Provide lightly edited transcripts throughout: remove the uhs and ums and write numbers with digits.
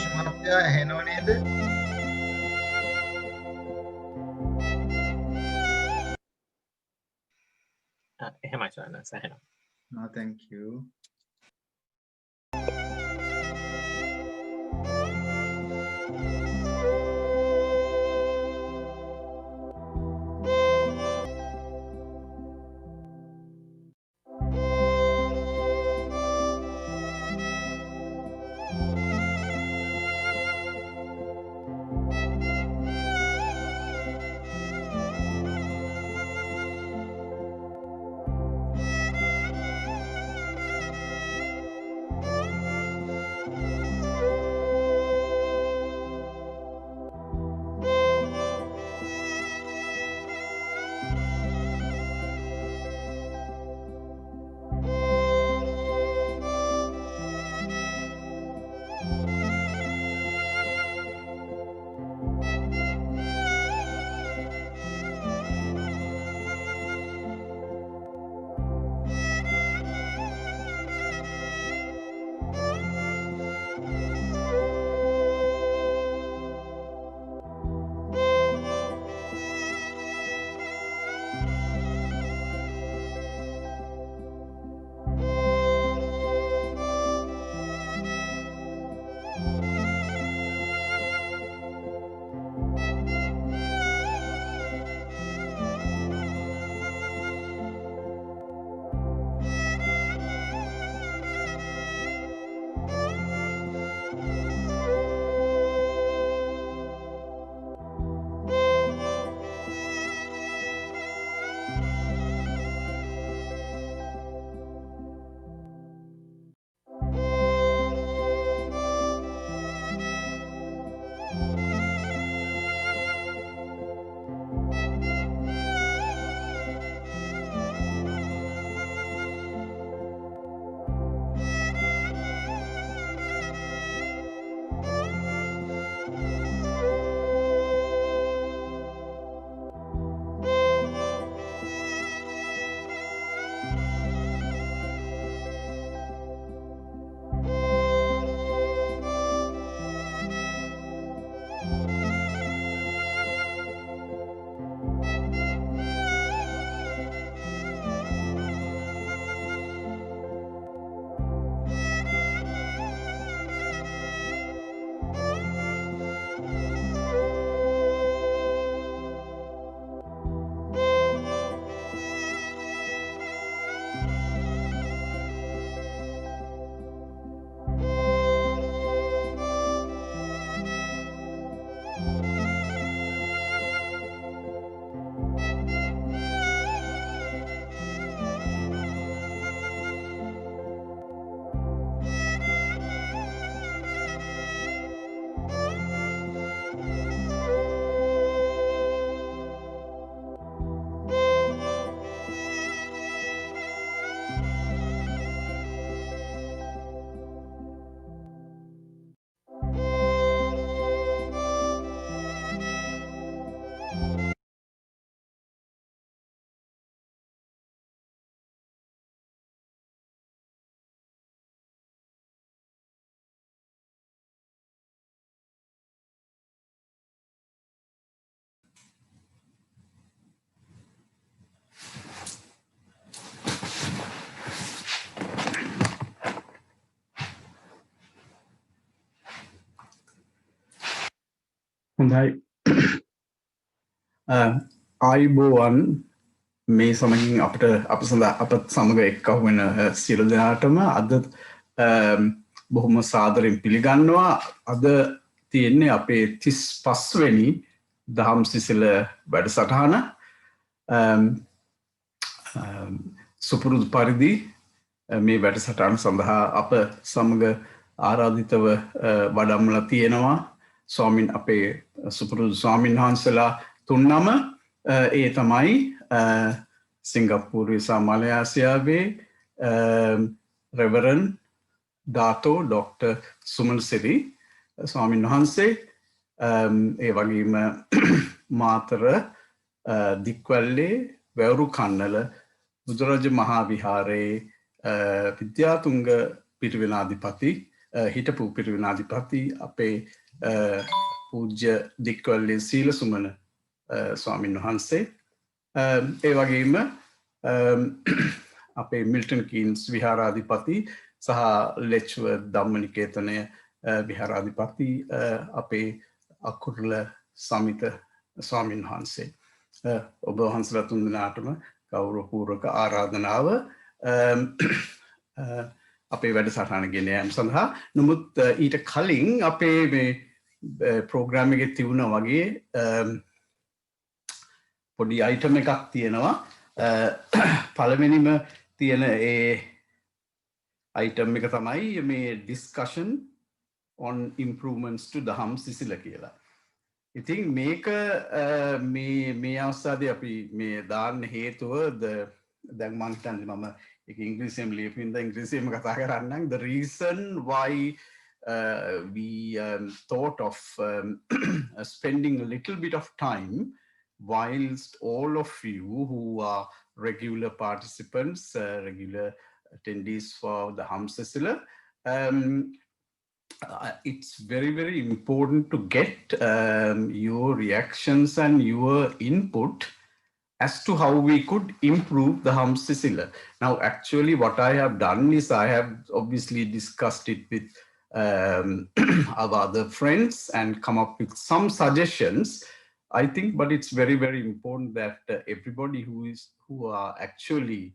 Josh මහත්තයා ඇහෙනව නේද? එහෙමයි සයන්ස් ඇහෙනවා. Thank you. හොඳයි ආයුබෝවන් මේ සමගින් අපට අපත් සමග එක්කහු වෙන සියලු දෙනාටම අද බොහොම සාදරයෙන් පිළිගන්නවා අද තියෙන්නේ අපේ 35 වෙනි දහම් සිසිල වැඩසටහන සුපුරුදු පරිදි මේ වැඩසටහන සඳහා අප සමග ආරාධිතව වඩම්මලා තියෙනවා ස්වාමින් අපේ සුපුරුදු ස්වාමීන් වහන්සේලා තුන්නම ඒ තමයි සිංගප්පූරුවේ සහ මලයාසියාවේ රෙවරන් ඩාතෝ ඩොක්ටර් සුමල් සිරි ස්වාමීන් වහන්සේ ඒ වගේම මාතර දික්වැල්ලේ වැවරු කන්නල බුදුරජ මහා විහාරයේ විද්‍යාතුංග පිරිවෙනාධිපති හිටපු පිරිවෙනාධිපති අපේ පූජ්‍ය දික්වල්ලේ සීලසුමන ස්වාමීන් වහන්සේ ඒ වගේම අපේ මිල්ටන් කීන්ස් විහාරාධිපති සහ ලෙච්වර්ත් ධම්මනිකේතනය විහාරාධිපති අපේ අකුරුල සමිත ස්වාමීන් වහන්සේ ඔබ වහන්සේලා තුන්දෙනාටම ගෞරවපූර්වක ආරාධනාව අපේ වැඩසටහන ගෙන යාම සඳහා. නමුත් ඊට කලින් අපේ මේ ප්‍රෝග්‍රෑම් එකේ තිබුණා වගේ පොඩි අයිටම් එකක් තියෙනවා. පළවෙනිම තියෙන ඒ අයිටම් එක තමයි මේ discussion on improvements to Daham Sisila කියලා. ඉතින් මේක මේ අවස්ථාවේ අපි මේ දාන්න හේතුව දැන් මම හිතන්නේ මම ඒක ඉංග්‍රීසියෙන් ලියපින්ද ඉංග්‍රීසියෙන්ම කතා කරන්නම්. The reason why we thought of spending a little bit of time whilst all of you who are regular participants, regular attendees for the Dhamma Sisila, it's very, very important to get your reactions and your input as to how we could improve the Dhamma Sisila. Now, actually, what I have done is I have obviously discussed it with our other friends and come up with some suggestions. I think, but it's very, very important that everybody who are actually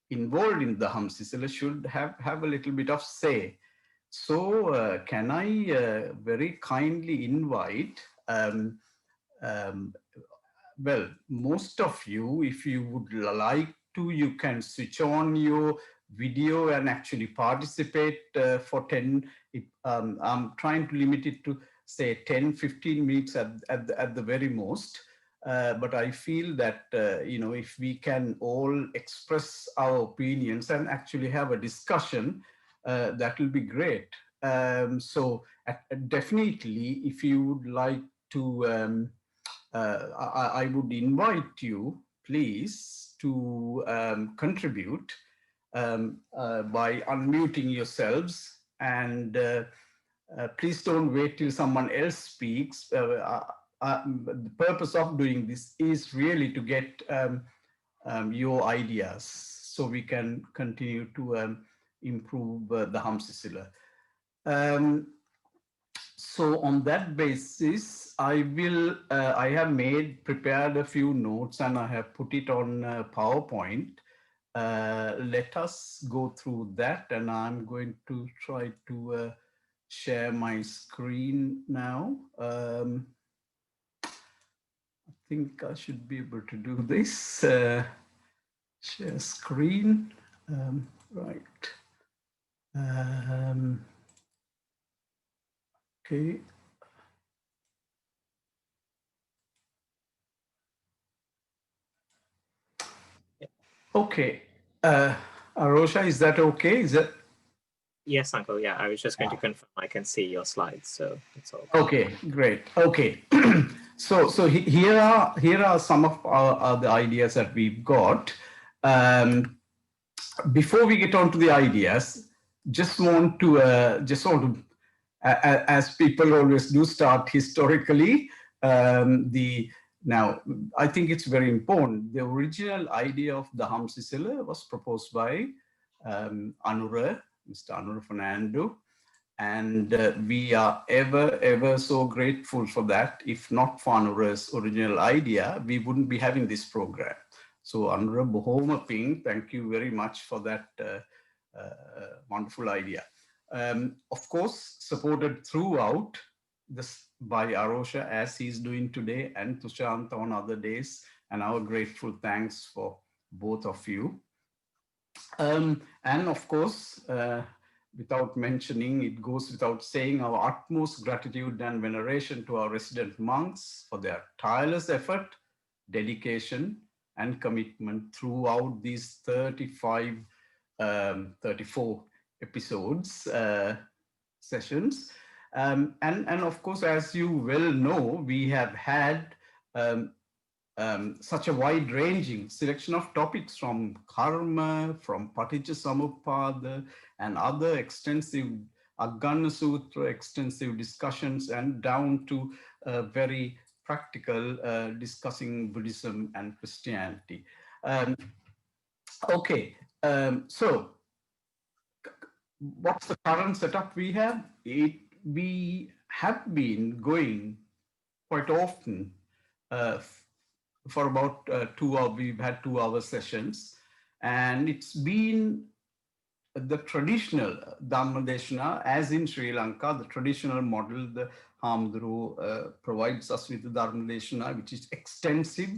involved in the Dhamma Sisila should have a little bit of say. So can I very kindly invite, well, most of you, if you would like to, you can switch on your video and actually participate for 10, I'm trying to limit it to say 10-15 minutes at the very most. But I feel that, if we can all express our opinions and actually have a discussion, that will be great. So definitely, if you would like to, I would invite you, please, to contribute by unmuting yourselves, and please don't wait till someone else speaks. The purpose of doing this is really to get your ideas so we can continue to improve the Dhamma Sisila. So on that basis, I have prepared a few notes and I have put it on PowerPoint. Let us go through that, and I'm going to try to share my screen now. I think I should be able to do this. Share screen. Right. Okay. Okay. Arosha, is that okay? Is that? Yes, Uncle. Yeah, I was just going to confirm I can see your slides, so it's all okay. Great. Okay. So here are some of the ideas that we've got. Before we get on to the ideas, just want to as people always do, start historically. Now, I think it's very important. The original idea of the Dhamma Sisila was proposed by Mr. Anura Fernando, and we are ever so grateful for that. If not for Anura's original idea, we wouldn't be having this program. So Anura, Bohoma Ping, thank you very much for that wonderful idea. Of course, supported throughout this by Arosha, as he's doing today, and Tushanta on other days, and our grateful thanks for both of you. And of course, without mentioning, it goes without saying, our utmost gratitude and veneration to our resident monks for their tireless effort, dedication, and commitment throughout these 34 episodes, sessions. And of course, as you well know, we have had such a wide-ranging selection of topics from karma, from paticca samuppada, and other extensive Agganna Sutra, extensive discussions, and down to very practical discussing Buddhism and Christianity. Okay, so what's the current setup we have? We have been going quite often for about 2 hours. We've had 2 hour sessions, and it's been the traditional Dhamma as in Sri Lanka, the traditional model. The Hamdru provides us with the Dhamma which is extensive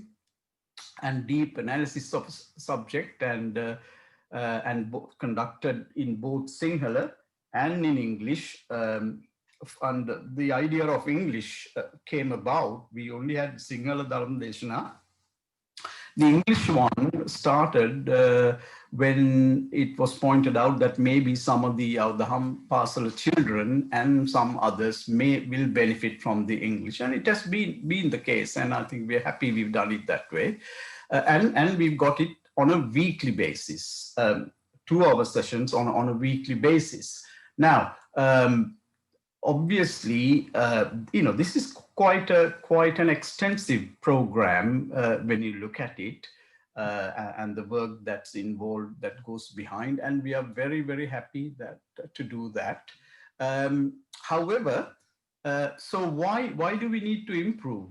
and deep analysis of subject, and conducted in both Sinhala and in English. And the idea of English came about. We only had Sinhala Dharmadeshana. The English one started when it was pointed out that maybe some of the Daham Pasala children and some others will benefit from the English, and it has been the case. And I think we're happy we've done it that way, and we've got it on a weekly basis, 2 hour sessions on a weekly basis. Now, obviously, this is quite an extensive program when you look at it, and the work that's involved, that goes behind, and we are very, very happy to do that. However, so why do we need to improve?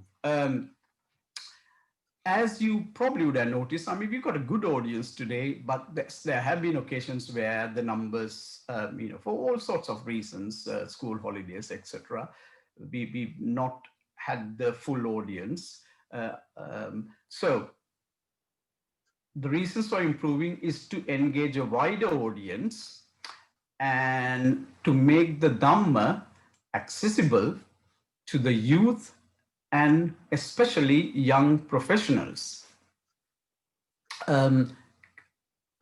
As you probably would have noticed, I mean, we've got a good audience today, but there have been occasions where the numbers, for all sorts of reasons, school holidays, etc., we've not had the full audience. So the reasons for improving is to engage a wider audience and to make the Dhamma accessible to the youth and especially young professionals.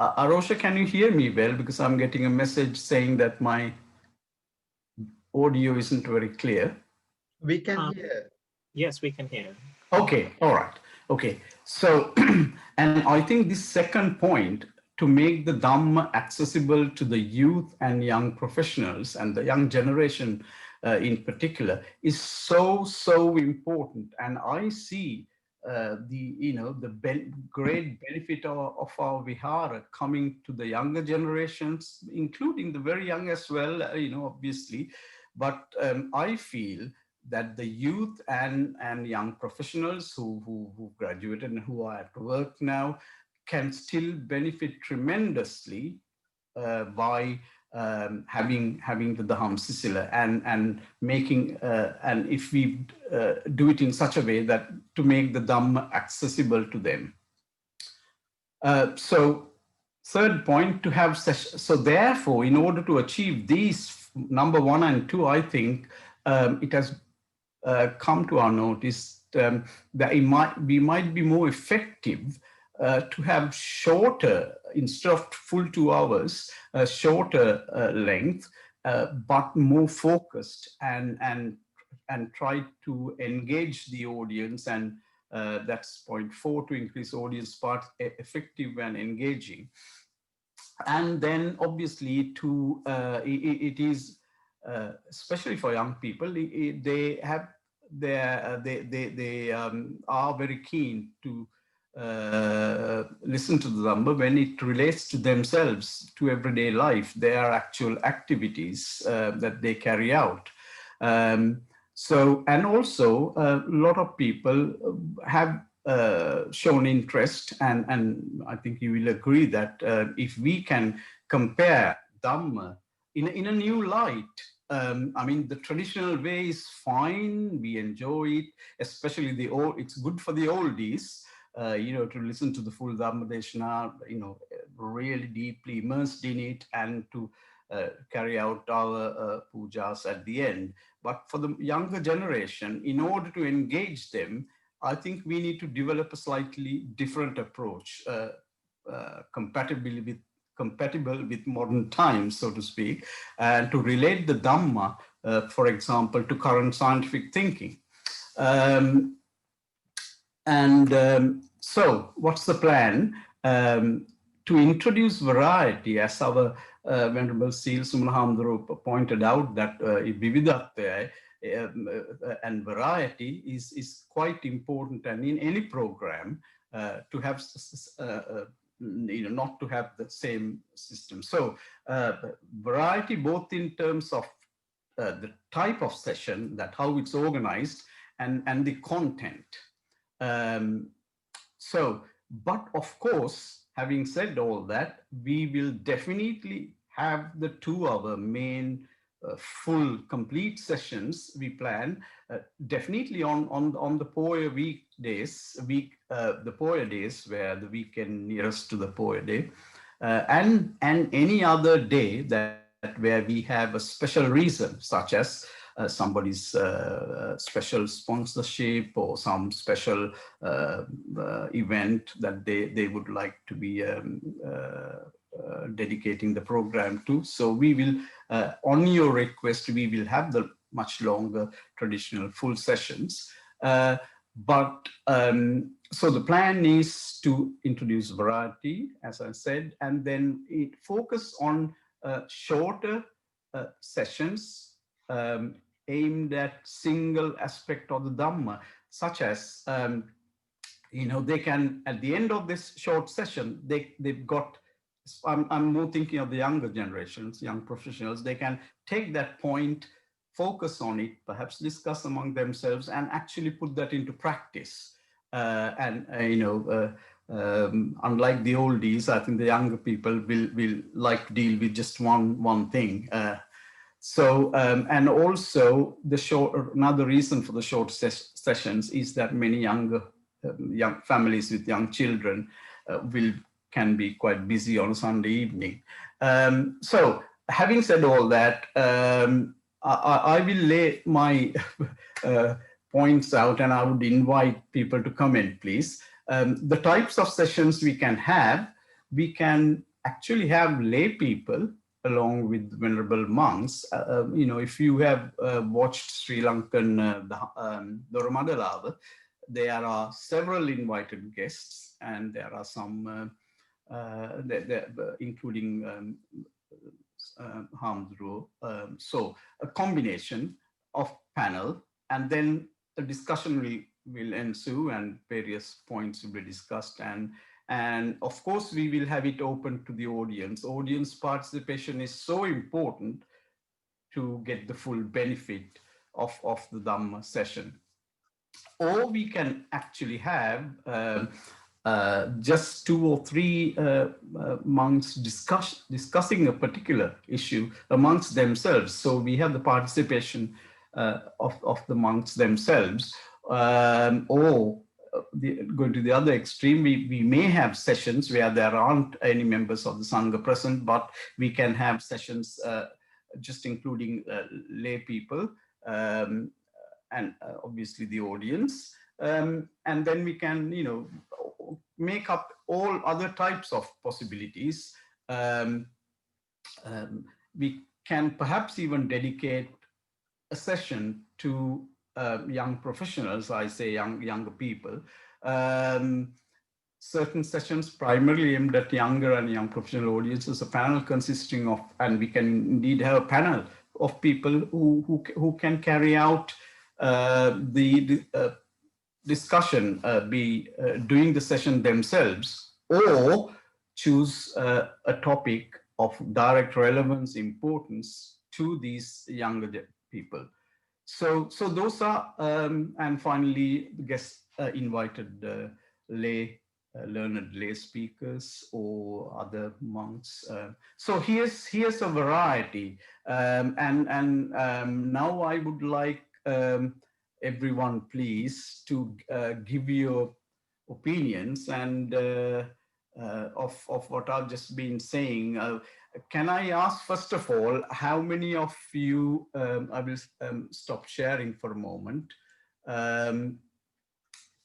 Arosha, can you hear me well? Because I'm getting a message saying that my audio isn't very clear. We can hear. Yes, we can hear. Okay, all right. Okay, so, and I think this second point, to make the Dhamma accessible to the youth and young professionals and the young generation in particular, is so important. And I see the great benefit of our vihara coming to the younger generations, including the very young as well, obviously. But I feel that the youth and young professionals who graduated and who are at work now can still benefit tremendously by having the Daham Sisila and making and if we do it in such a way that to make the Dhamma accessible to them. So third point, to have so therefore, in order to achieve these number 1 and 2, I think it has come to our notice that we might be more effective to have shorter, instead of full 2 hours, shorter length, but more focused and try to engage the audience. And that's point 4, to increase audience part, effective and engaging. And then obviously it is especially for young people, they are very keen to listen to the Dhamma when it relates to themselves, to everyday life, their actual activities that they carry out. So, and also a lot of people have shown interest, and I think you will agree that if we can compare Dhamma in a new light, I mean, the traditional way is fine, we enjoy it, especially it's good for the oldies, to listen to the full Dhammadeshana, really deeply immersed in it, and to carry out our pujas at the end. But for the younger generation, in order to engage them, I think we need to develop a slightly different approach, compatible with modern times, so to speak, and to relate the Dhamma, for example, to current scientific thinking. So what's the plan? To introduce variety as our Venerable Seal Sumanahamduru pointed out that Vividatta and variety is quite important, and in any program to have not to have the same system. So variety both in terms of the type of session, that how it's organized, and the content. But of course, having said all that, we will definitely have the 2-hour main full complete sessions we plan definitely on the Poya weekdays, the Poya days, where the weekend nearest to the Poya day, and any other day that where we have a special reason, such as somebody's special sponsorship or some special event that they would like to be dedicating the program to. So we will, on your request, we will have the much longer traditional full sessions. So the plan is to introduce variety, as I said, and then it focus on shorter sessions aimed at single aspect of the Dhamma, such as, they can, at the end of this short session, they've got, I'm more thinking of the younger generations, young professionals, they can take that point, focus on it, perhaps discuss among themselves, and actually put that into practice. Unlike the oldies, I think the younger people will like to deal with just one thing. And also another reason for the short sessions is that many young families with young children can be quite busy on a Sunday evening. So having said all that, I will lay my points out, and I would invite people to comment, please. The types of sessions we can actually have lay people along with venerable monks. If you have watched Sri Lankan Doromadalava, there are several invited guests, and there are some, including Hamdru. So a combination of panel, and then a discussion will ensue, and various points will be discussed. And of course, we will have it open to the audience. Audience participation is so important to get the full benefit of the Dhamma session. Or we can actually have just 2 or 3 monks discussing a particular issue amongst themselves. So we have the participation of the monks themselves. Or going to the other extreme, we may have sessions where there aren't any members of the Sangha present, but we can have sessions just including lay people, and obviously the audience. And then we can, make up all other types of possibilities. We can perhaps even dedicate a session to young professionals, I say younger people. Certain sessions primarily aimed at younger and young professional audiences, a panel consisting of, and we can indeed have a panel of people who can carry out the discussion, doing the session themselves, or choose a topic of direct relevance, importance to these younger people. So those are, and finally, the guest invited learned lay speakers or other monks. So here's a variety, and now I would like everyone, please, to give your opinions and of what I've just been saying. Can I ask, first of all, how many of you, I will stop sharing for a moment. Can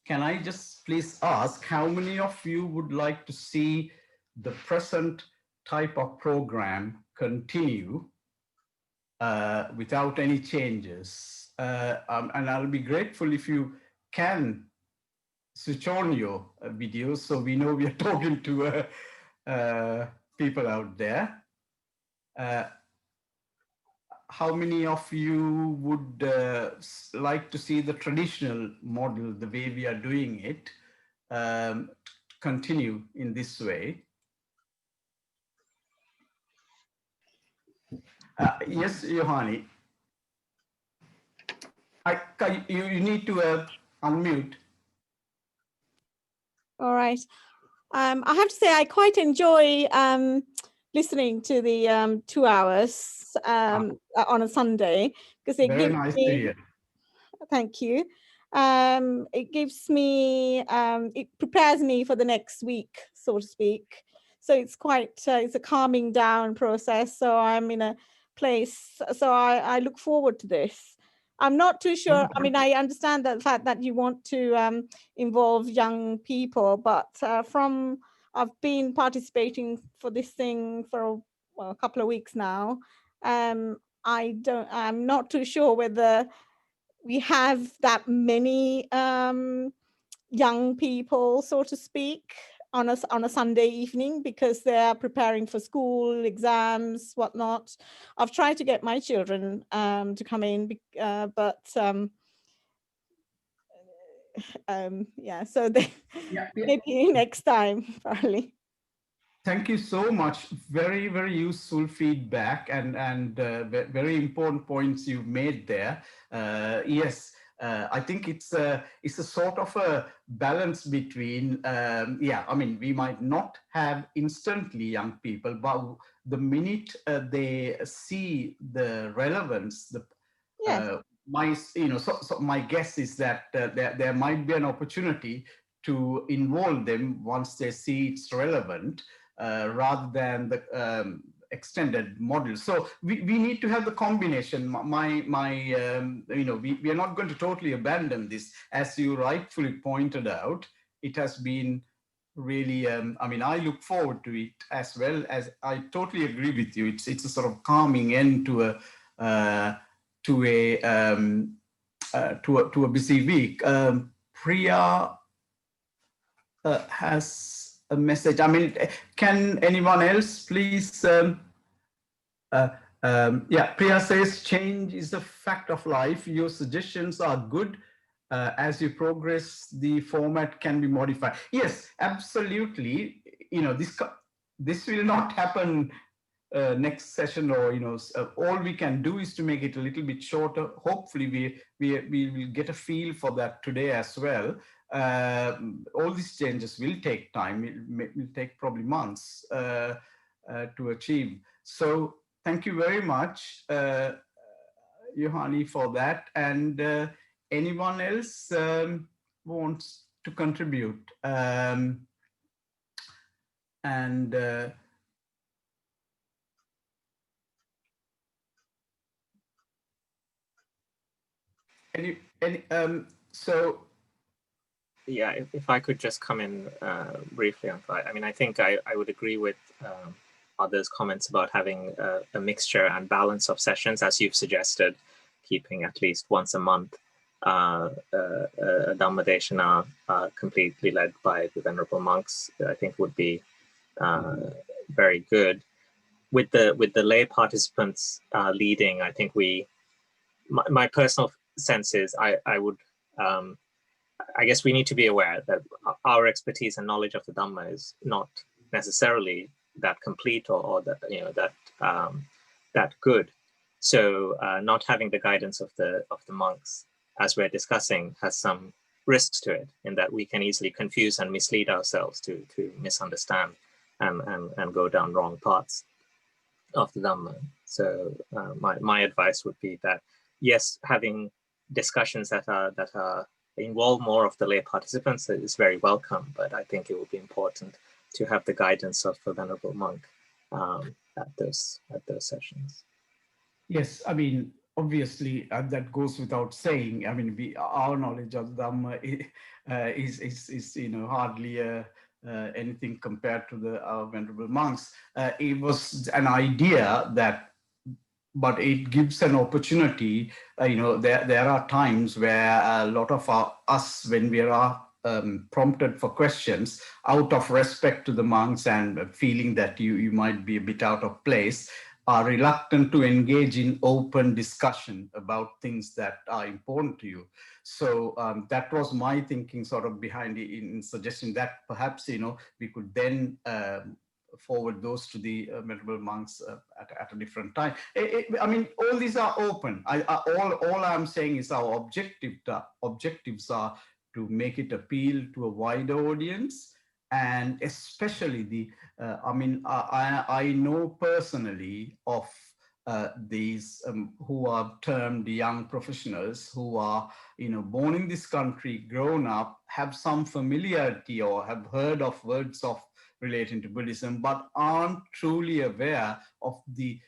I just please ask how many of you would like to see the present type of program continue without any changes? And I'll be grateful if you can switch on your videos so we know we are talking to people out there. how many of you would like to see the traditional model, the way we are doing it, continue in this way? Yes, Johanni. You need to unmute. All right. I have to say I quite enjoy listening to the 2 hours on a Sunday, because it Very gives nice to me, hear. thank you. It gives me, it prepares me for the next week, so to speak. So it's quite, it's a calming down process. So I'm in a place, so I look forward to this. I'm not too sure. I mean, I understand the fact that you want to involve young people, but I've been participating for this thing for a couple of weeks now. I'm not too sure whether we have that many young people, so to speak, on a Sunday evening, because they're preparing for school, exams, whatnot. I've tried to get my children to come in, but yeah, so maybe next time, probably. Thank you so much. Very, very useful feedback and very important points you made there. Yes, I think it's a sort of a balance between, yeah, I mean, we might not have instantly young people, but the minute they see the relevance, Yes. so my guess is that there might be an opportunity to involve them once they see it's relevant, rather than the extended model. So we need to have the combination. We are not going to totally abandon this. As you rightfully pointed out, it has been really, I mean, I look forward to it as well. As I totally agree with you. It's a sort of calming end to a busy week. Priya has a message. I mean, can anyone else please? Yeah, Priya says change is a fact of life. Your suggestions are good. As you progress, the format can be modified. Yes, absolutely. This will not happen next session, or all we can do is to make it a little bit shorter. Hopefully we will get a feel for that today as well. All these changes will take time. It will take probably months to achieve. So thank you very much, Johanni, for that. And anyone else wants to contribute? So yeah, if I could just come in briefly on that. I mean, I think I would agree with others' comments about having a mixture and balance of sessions, as you've suggested, keeping at least once a month a Dhamma Deshana completely led by the venerable monks. I think would be very good. With the lay participants leading, I think my personal sense is I would. I guess we need to be aware that our expertise and knowledge of the Dhamma is not necessarily that complete or that that good. So not having the guidance of the monks, as we're discussing, has some risks to it, in that we can easily confuse and mislead ourselves to misunderstand and go down wrong paths of the Dhamma. So my advice would be that yes, having discussions that are involve more of the lay participants is very welcome, but I think it would be important to have the guidance of a venerable monk at those sessions. Yes, I mean, obviously that goes without saying. I mean, our knowledge of Dhamma is hardly anything compared to our venerable monks. It was an idea that. But it gives an opportunity. There are times where a lot of us, when we are prompted for questions, out of respect to the monks and feeling that you might be a bit out of place, are reluctant to engage in open discussion about things that are important to you. So that was my thinking sort of behind it, in suggesting that perhaps, we could then forward those to the venerable monks at a different time. I mean, all these are open. All I'm saying is our objectives are to make it appeal to a wider audience, and especially I know personally of these who are termed young professionals who are, born in this country, grown up, have some familiarity or have heard of words of relating to Buddhism, but aren't truly aware of the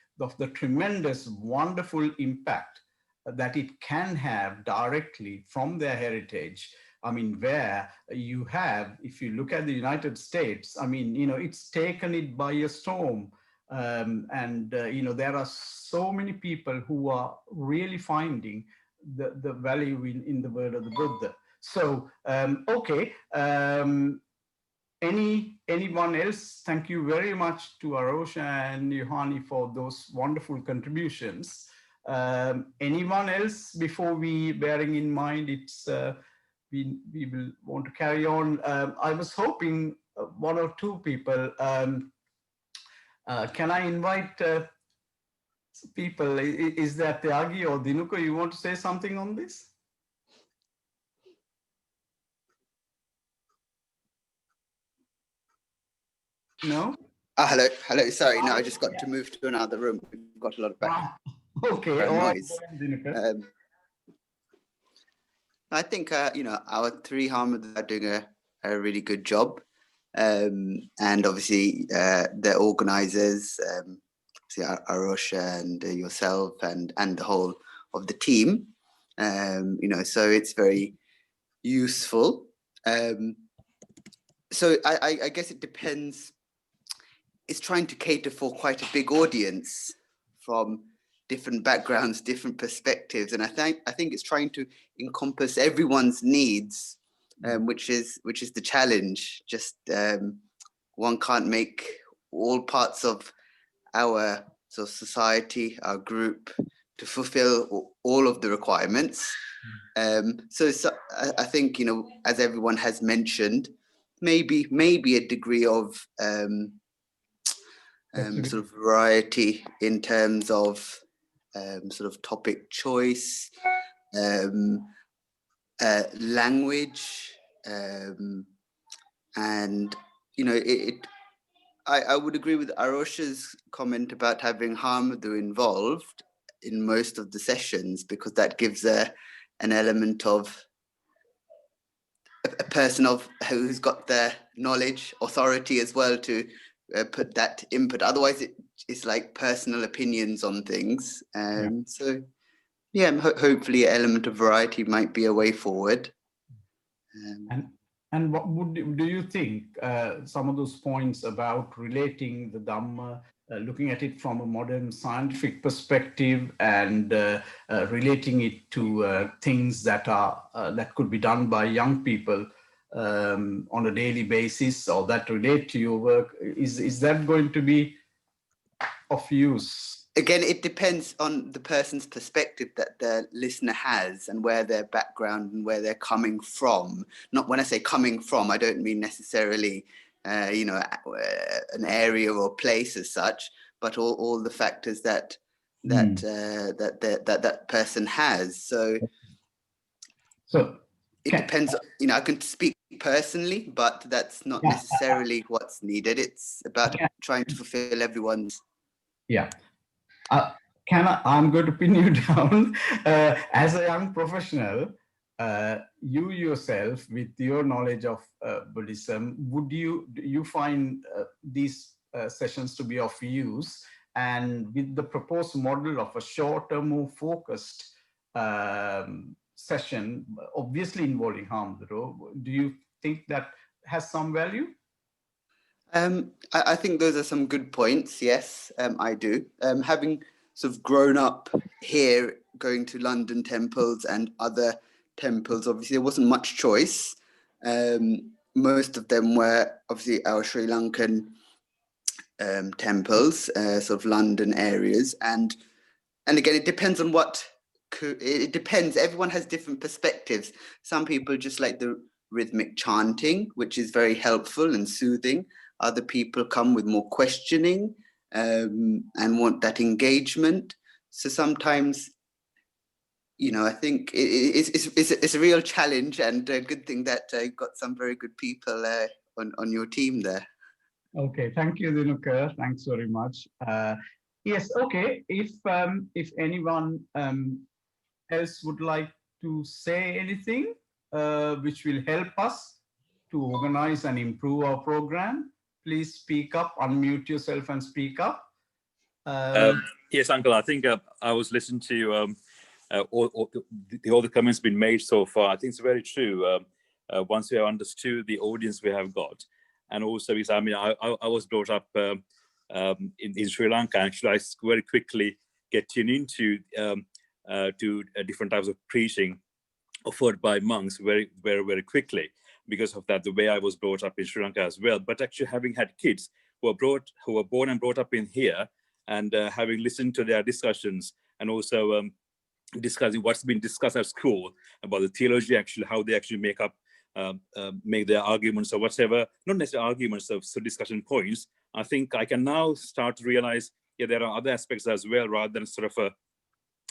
tremendous, wonderful impact that it can have directly from their heritage. I mean, where you have, if you look at the United States, I mean, it's taken it by a storm. There are so many people who are really finding the value in the word of the Buddha. So, okay. Anyone else? Thank you very much to Arosha and Yohani for those wonderful contributions. Anyone else, before we, bearing in mind it's we will want to carry on? I was hoping one or two people. Can I invite people? Is that Tyagi or Dinuka? You want to say something on this? No? Hello. Sorry, no, I just got to move to another room. We've got a lot of background noise. I think, our three Hamadas are doing a really good job. And obviously, the organizers, Arosha and yourself and the whole of the team, so it's very useful. So I guess it depends. It's trying to cater for quite a big audience from different backgrounds, different perspectives, and I think it's trying to encompass everyone's needs, which is the challenge. Just one can't make all parts of our sort of society, our group, to fulfill all of the requirements. So I think, as everyone has mentioned, maybe a degree of sort of variety in terms of sort of topic choice, language, and I would agree with Arosha's comment about having Hamadu involved in most of the sessions, because that gives an element of a person who's got the knowledge, authority as well to put that input. Otherwise, it's like personal opinions on things. So, yeah, hopefully, an element of variety might be a way forward. And what do you think? Some of those points about relating the Dhamma, looking at it from a modern scientific perspective, and relating it to things that could be done by young people on a daily basis, or that relate to your work, is that going to be of use? Again, it depends on the person's perspective that the listener has, and where their background and where they're coming from. Not when I say coming from, I don't mean necessarily an area or place as such, but all the factors that person has. So it depends. I can speak personally, but that's not necessarily what's needed. It's about trying to fulfill everyone's. Yeah. I'm going to pin you down. As a young professional, you yourself, with your knowledge of Buddhism, do you find these sessions to be of use? And with the proposed model of a shorter, more focused session, obviously involving Hamdaro, do you think that has some value? I think those are some good points. Yes, I do. Having sort of grown up here, going to London temples and other temples, obviously there wasn't much choice. Most of them were obviously our Sri Lankan temples, sort of London areas, and again, it depends on what. It depends. Everyone has different perspectives. Some people just like the rhythmic chanting, which is very helpful and soothing. Other people come with more questioning and want that engagement. So sometimes, you know, I think it's a real challenge, and a good thing that you've got some very good people on your team there. Okay, thank you, Dinukar. Thanks very much. Yes, okay. If anyone else would like to say anything which will help us to organize and improve our program, please speak up, unmute yourself and speak up. Yes, Uncle, I think I was listening to all the comments been made so far. I think it's very true. Once we have understood the audience we have got, and also, I mean, I was brought up in Sri Lanka. Actually, I very quickly get tuned into to different types of preaching offered by monks very quickly because of that, the way I was brought up in Sri Lanka as well. But actually, having had kids who were born and brought up in here, and having listened to their discussions, and also discussing what's been discussed at school about the theology, actually how they actually make their arguments or whatever, not necessarily arguments of discussion points. I think I can now start to realize, yeah, there are other aspects as well, rather than sort of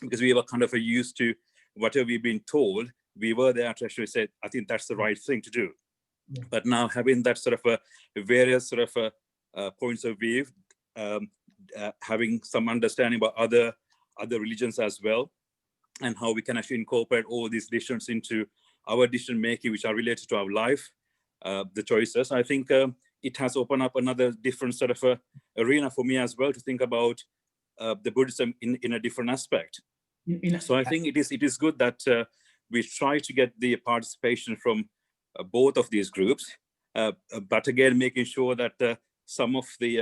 because we were kind of used to whatever we've been told, we were there to actually say, I think that's the right thing to do. Yeah. But now having that sort of various sort of points of view, having some understanding about other religions as well, and how we can actually incorporate all these decisions into our decision making, which are related to our life, the choices. I think it has opened up another different sort of arena for me as well to think about the Buddhism in a different aspect. So I think it is good that we try to get the participation from both of these groups, but again, making sure that some of the,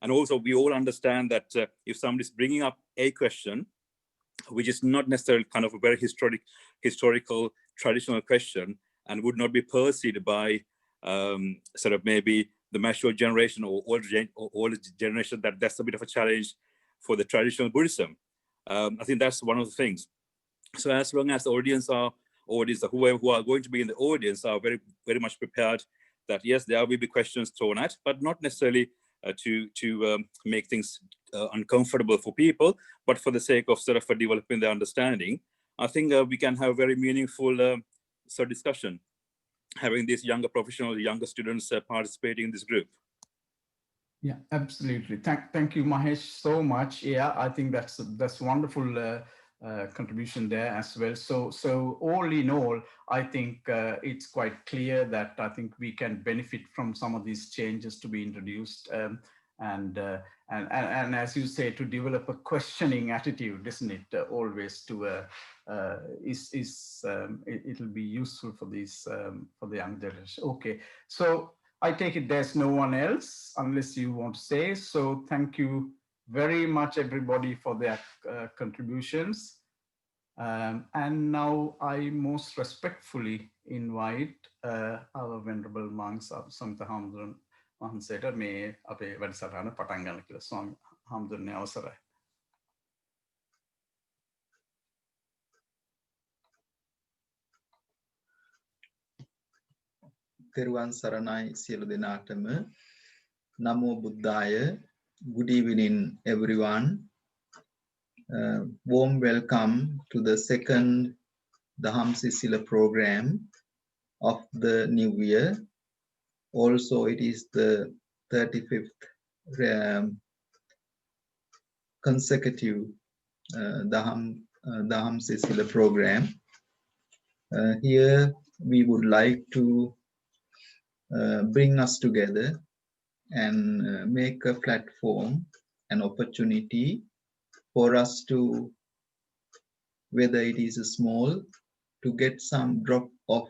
and also we all understand that if somebody's bringing up a question, which is not necessarily kind of a very historical, traditional question, and would not be perceived by sort of maybe the mature generation or older generation, that's a bit of a challenge for the traditional Buddhism. I think that's one of the things. So as long as the audience whoever who are going to be in the audience are very much prepared that yes, there will be questions thrown at, but not necessarily to make things uncomfortable for people, but for the sake of sort of developing their understanding, I think we can have a very meaningful sort of discussion, having these younger professionals, younger students participating in this group. Yeah, absolutely. Thank you, Mahesh, so much. Yeah, I think that's wonderful contribution there as well. So all in all, I think it's quite clear that I think we can benefit from some of these changes to be introduced, and as you say, to develop a questioning attitude, isn't it? Always to it'll be useful for these for the young generation. Okay, so I take it there's no one else unless you want to say. So thank you very much, everybody, for their contributions. And now I most respectfully invite our venerable monks of Samita Hamdun Mahanseta me ape වැඩසටහන පටන් ගන්න කියලා ස්වාමී හාමුදුරනේ අවසරයි. තෙරුවන් සරණයි සියලු දෙනාටම. නමෝ බුද්ධාය. Good evening, everyone. Warm welcome to the second Daham Sisila program of the new year. Also, it is the 35th consecutive Daham Sisila program. Here, we would like to bring us together and make a platform, an opportunity for us to, whether it is small, to get some drop of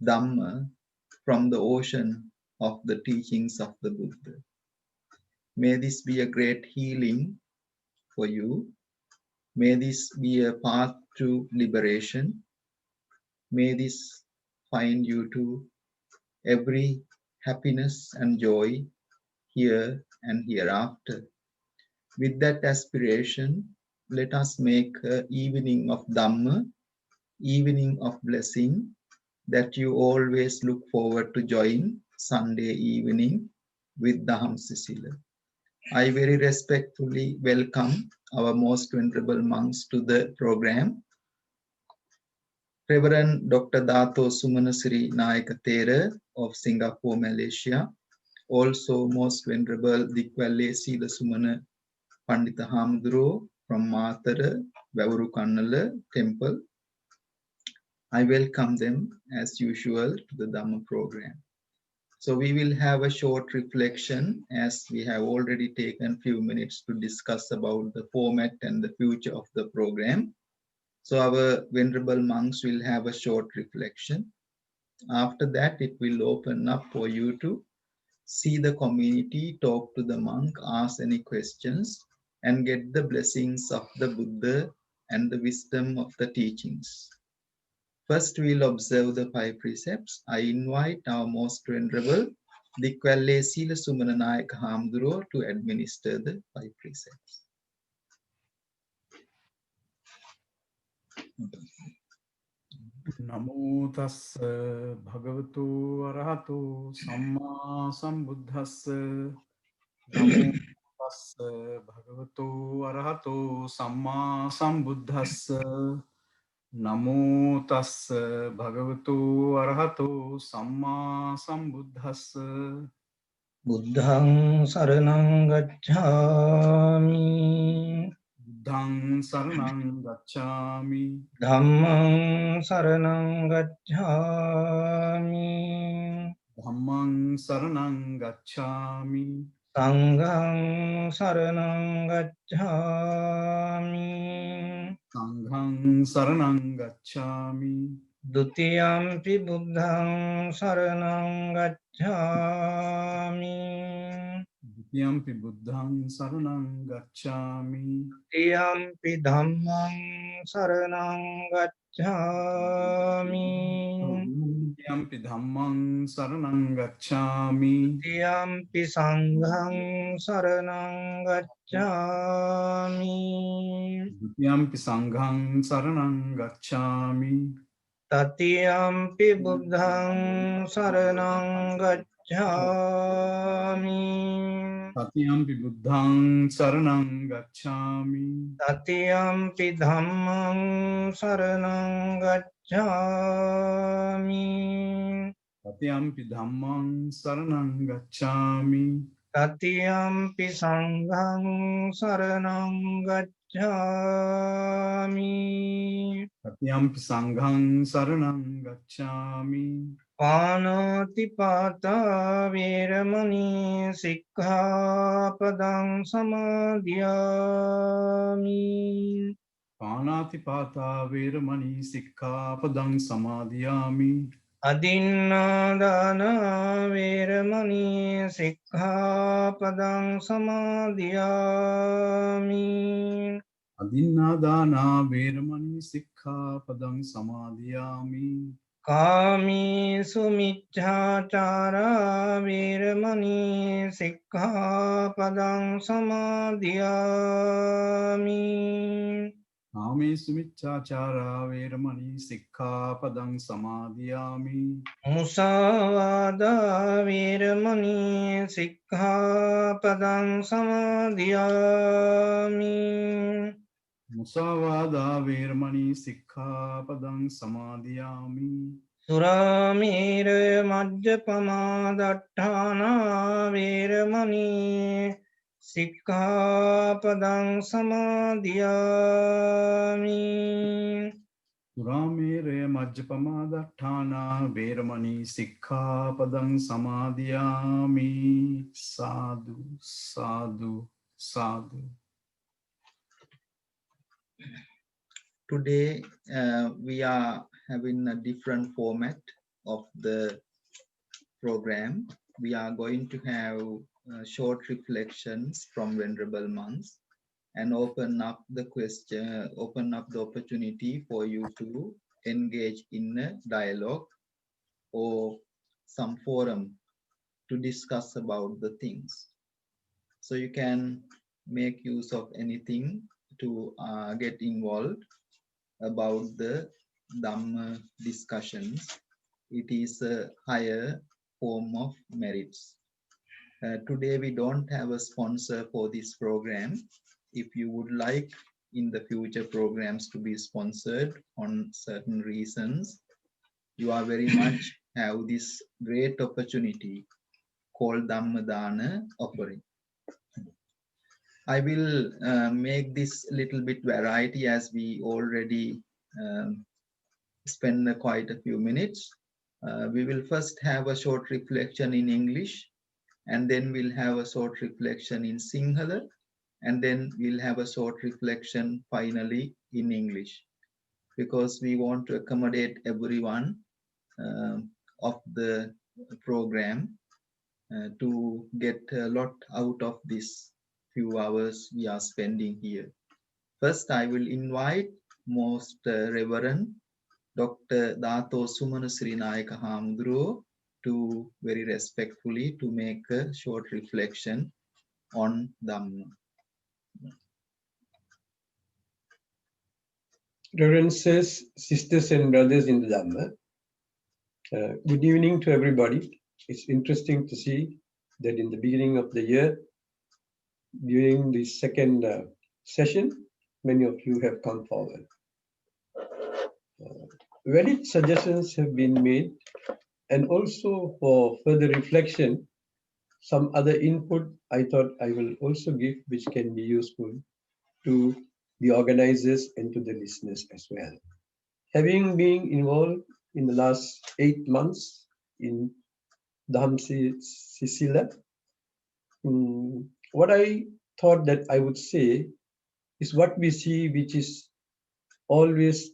Dhamma from the ocean of the teachings of the Buddha. May this be a great healing for you. May this be a path to liberation. May this find you to every happiness and joy here and hereafter. With that aspiration, let us make an evening of Dhamma, evening of blessing, that you always look forward to join Sunday evening with Daham Sisila. I very respectfully welcome our most venerable monks to the program. Reverend Dr. Dato Sumanasiri Nayakathera of Singapore, Malaysia. Also most venerable Dikwalle Sila Sumana Pandita Hamduro from Mathara, Vavurukannala temple. I welcome them as usual to the Dhamma program. So we will have a short reflection as we have already taken few minutes to discuss about the format and the future of the program. So our venerable monks will have a short reflection. After that, it will open up for you to see the community, talk to the monk, ask any questions, and get the blessings of the Buddha and the wisdom of the teachings. First, we'll observe the 5 precepts. I invite our most venerable Dikwalle Sila Sumananayaka Hamduro to administer the 5 precepts. Namo tassa bhagavato arahato samma sambuddhassa. Namo tassa bhagavato arahato samma sambuddhassa. Namo tassa bhagavato arahato samma sambuddhassa. Buddhang saranang gacchami. Buddhang saranang gacchami. Dhammang saranang gacchami. Dhammang saranang gacchami. Sanghang saranang gacchami. Sanghang saranang gacchami. Dutiyampi buddhang saranang gacchami. Dutiyampi buddhang saranang gacchami. Dutiyampi dhammang saranang gacchami. Dutiyampi dhammang saranang gacchami. Dutiyampi sanghang saranang gacchami. Dutiyampi sanghang saranang gacchami. Tatiyampi buddhang saranang gacchami. Tatiyampi buddhang saranang gacchami. Tatiyampi dhammang saranang gacchami. Tatiyampi dhammang saranang gacchami. Tatiyampi sanghang saranang gacchami. Tatiyampi sanghang saranang gacchami. Panatipata veramani sikkhapadang samadhiyami. Panatipata veramani sikkhapadang samadhiyami. Adinnādāna veramani sikkhapadang samadhiyami. Adinnādāna veramani sikkhapadang samadhiyami. Kāmesu miccācārā veramani sikkhapadang samadhiyami. Kāmesu miccācārā veramani sikkhapadang samadhiyami. Musāvādā veramani sikkhapadang samadhiyami. Musāvādā veramani sikkhapadang samadhiyami. Suramēra majjapamā daṭṭhānā veramani sikkhapadang samadhiyami. Suramere majjapama daṭṭhāna veramani sikkhapadang samadhiyami. Sadhu, sadhu, sadhu. Today we are having a different format of the program. We are going to have short reflections from venerable monks and open up the opportunity for you to engage in a dialogue or some forum to discuss about the things. So you can make use of anything to get involved about the Dhamma discussions. It is a higher form of merits. Today we don't have a sponsor for this program. If you would like in the future programs to be sponsored on certain reasons, you are very much have this great opportunity called Dhamma Dana offering. I will make this little bit variety as we already spend quite a few minutes. We will first have a short reflection in English, and then we'll have a short reflection in Sinhala, and then we'll have a short reflection finally in English, because we want to accommodate everyone of the program to get a lot out of this few hours we are spending here. First, I will invite Most Reverend Dr. Dato Sumana Srinayaka Hamduro to very respectfully to make a short reflection on Dhamma. Reverences, sisters and brothers in the Dhamma, good evening to everybody. It's interesting to see that in the beginning of the year, during the second session, many of you have come forward. Valid suggestions have been made, and also for further reflection, some other input I thought I will also give, which can be useful to the organizers and to the listeners as well. Having been involved in the last 8 months in Daham Sisila, what I thought that I would say is what we see, which is always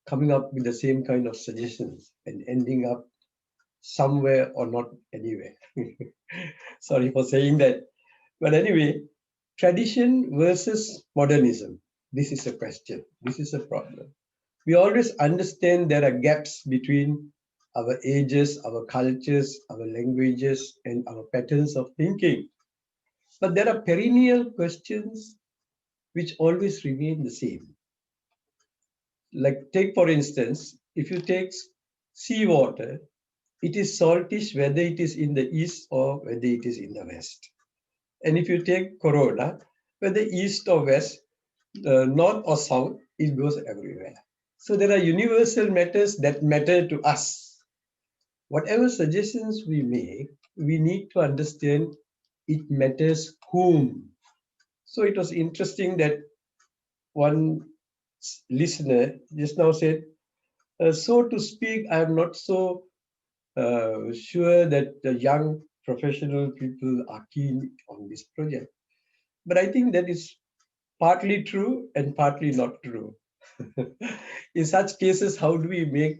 coming up with the same kind of suggestions and ending up somewhere or not anywhere. Sorry for saying that. But anyway, tradition versus modernism. This is a question. This is a problem. We always understand there are gaps between our ages, our cultures, our languages, and our patterns of thinking. But there are perennial questions which always remain the same. Like take, for instance, if you take seawater, it is saltish whether it is in the east or whether it is in the west. And if you take corona, whether east or west, north or south, it goes everywhere. So there are universal matters that matter to us. Whatever suggestions we make, we need to understand it matters whom. So it was interesting that one listener just now said, so to speak, I am not so sure that the young professional people are keen on this project. But I think that is partly true and partly not true. In such cases, how do we make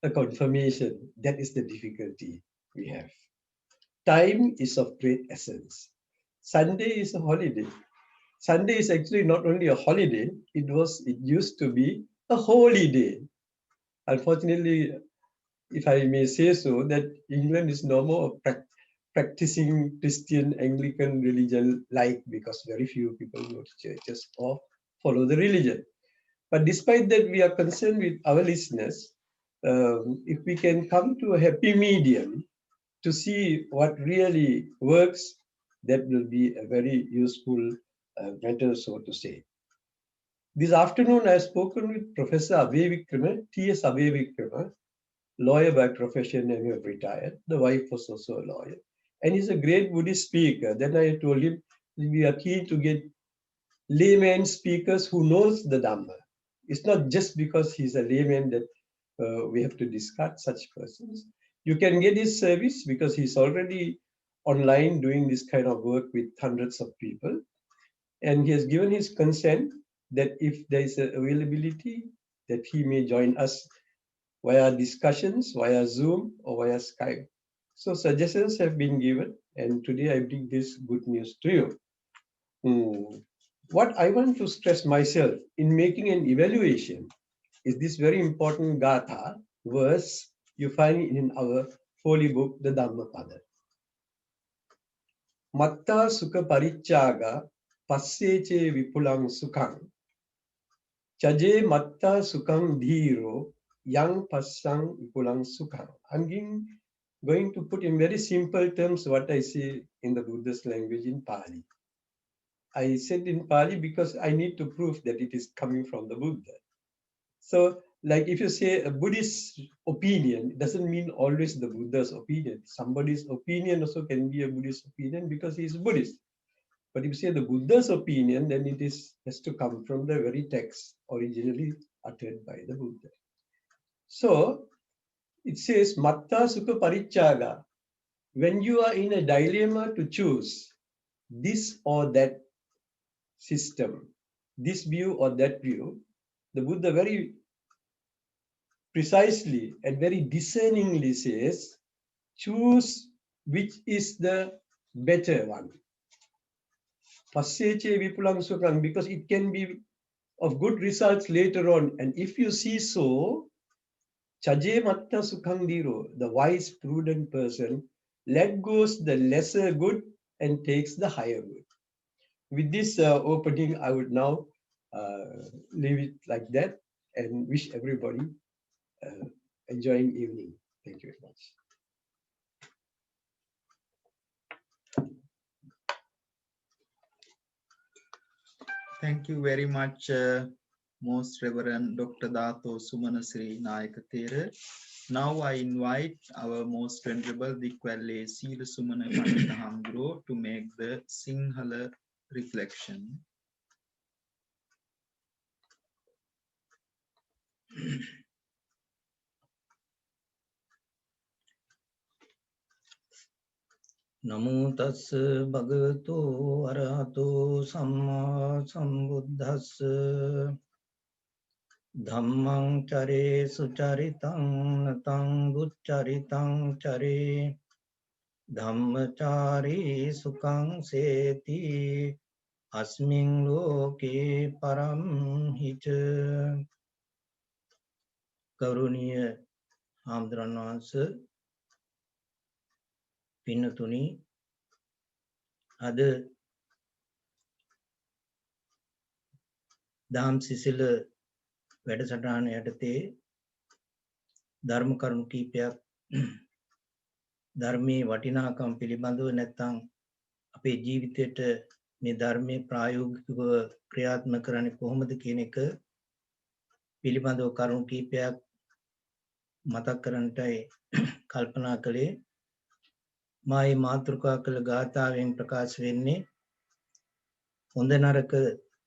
a confirmation? That is the difficulty we have. Time is of great essence. Sunday is a holiday. Sunday is actually not only a holiday, it used to be a holy day. Unfortunately, if I may say so, that England is no more practicing Christian Anglican religion because very few people go to churches or follow the religion. But despite that, we are concerned with our listeners. If we can come to a happy medium to see what really works, that will be a very useful matter, so to say. This afternoon, I have spoken with Professor Abhay Vikrama, T.S. Abhay Vikrama, lawyer by profession and have retired. The wife was also a lawyer. And he's a great Buddhist speaker. Then I told him, we are keen to get layman speakers who knows the Dhamma. It's not just because he's a layman that we have to discard such persons. You can get his service because he's already online doing this kind of work with hundreds of people. And he has given his consent that if there is availability, that he may join us via discussions, via Zoom or via Skype. So suggestions have been given, and today I bring this good news to you. What I want to stress myself in making an evaluation is this very important Gatha verse you find in our holy book, the Dhammapada. matta sukha parichyaga passeche vipulang sukhang chaje matta sukhang dhiro yang passang vipulang sukhang. I'm going to put in very simple terms what I say in the Buddhist language in Pali. I said in Pali because I need to prove that it is coming from the Buddha. So, like if you say a Buddhist opinion, it doesn't mean always the Buddha's opinion. Somebody's opinion also can be a Buddhist opinion because he is Buddhist. But if you say the Buddha's opinion, then it has to come from the very text originally uttered by the Buddha. So, it says, Matta Sukha Parichyaga. When you are in a dilemma to choose this or that system, this view or that view, the Buddha very precisely and very discerningly says, choose which is the better one. Passeche vipulang sukhang, because it can be of good results later on. And if you see so, chaje matta sukhang diro, the wise, prudent person, let goes the lesser good and takes the higher good. With this opening, I would now leave it like that and wish everybody enjoying evening. Thank you very much. Thank you very much, Most Reverend Dr. Dato Sumanasri Nayakathera. Now I invite our Most Venerable Dikwalle Sila Sumana Pandita to make the Sinhala reflection. Namo tassa bhagavato arahato samma sambuddhassa dhammang care sucharitang natang duccharitang care dhammachari sukhang seti asming loke param hita. Karuniya Hamdran Wansa Pinnatuni Ada Daham Sisila වැඩසටහන යටතේ ධර්ම කරුණු කීපයක් ධර්මයේ වටිනාකම පිළිබඳව නැත්නම් අපේ ජීවිතයට මේ ධර්මයේ ප්‍රායෝගිකව ක්‍රියාත්මක කරන්නේ කොහොමද කියන එක පිළිබඳව කරුණු කීපයක් මතක් කරන්නටයි කල්පනා කළේ. මා මේ මාතෘකා කළ ගාථාවෙන් ප්‍රකාශ වෙන්නේ හොඳ නරක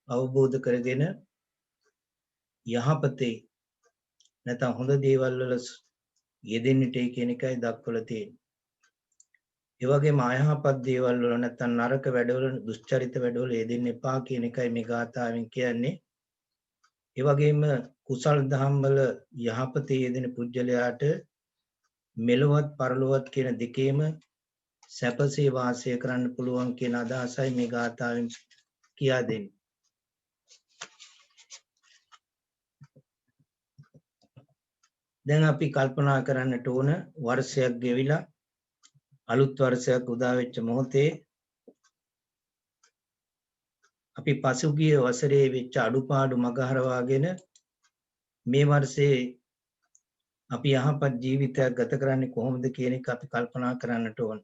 අවබෝධ කරගෙන යහපතේ නැත්නම් හොඳ දේවල් වල යෙදෙන්නටයි කියන එකයි දක්වලා තියෙන්නේ. ඒ වගේම අයහපත් දේවල් වල නැත්නම් නරක වැඩවල දුෂ්චරිත වැඩවල යෙදෙන්න එපා කියන එකයි මේ ගාථාවෙන් කියන්නේ. ඒ වගේම කුසල් දහම් වල යහපතේ යෙදෙන පුජ්‍යලයාට මෙලොවත් පරලොවත් කියන දෙකේම සැපසේ වාසය කරන්න පුළුවන් කියන අදහසයි මේ ගාථාවෙන් කියා දෙන්නේ. දැන් අපි කල්පනා කරන්නට ඕන වර්ෂයක් ගෙවිලා අලුත් වර්ෂයක් උදා වෙච්ච මොහොතේ අපි පසුගිය වසරේ වෙච්ච අඩුපාඩු මගහරවාගෙන මේ වර්ෂේ අපි යහපත් ජීවිතයක් ගත කරන්නේ කොහොමද කියන එක අපි කල්පනා කරන්නට ඕන.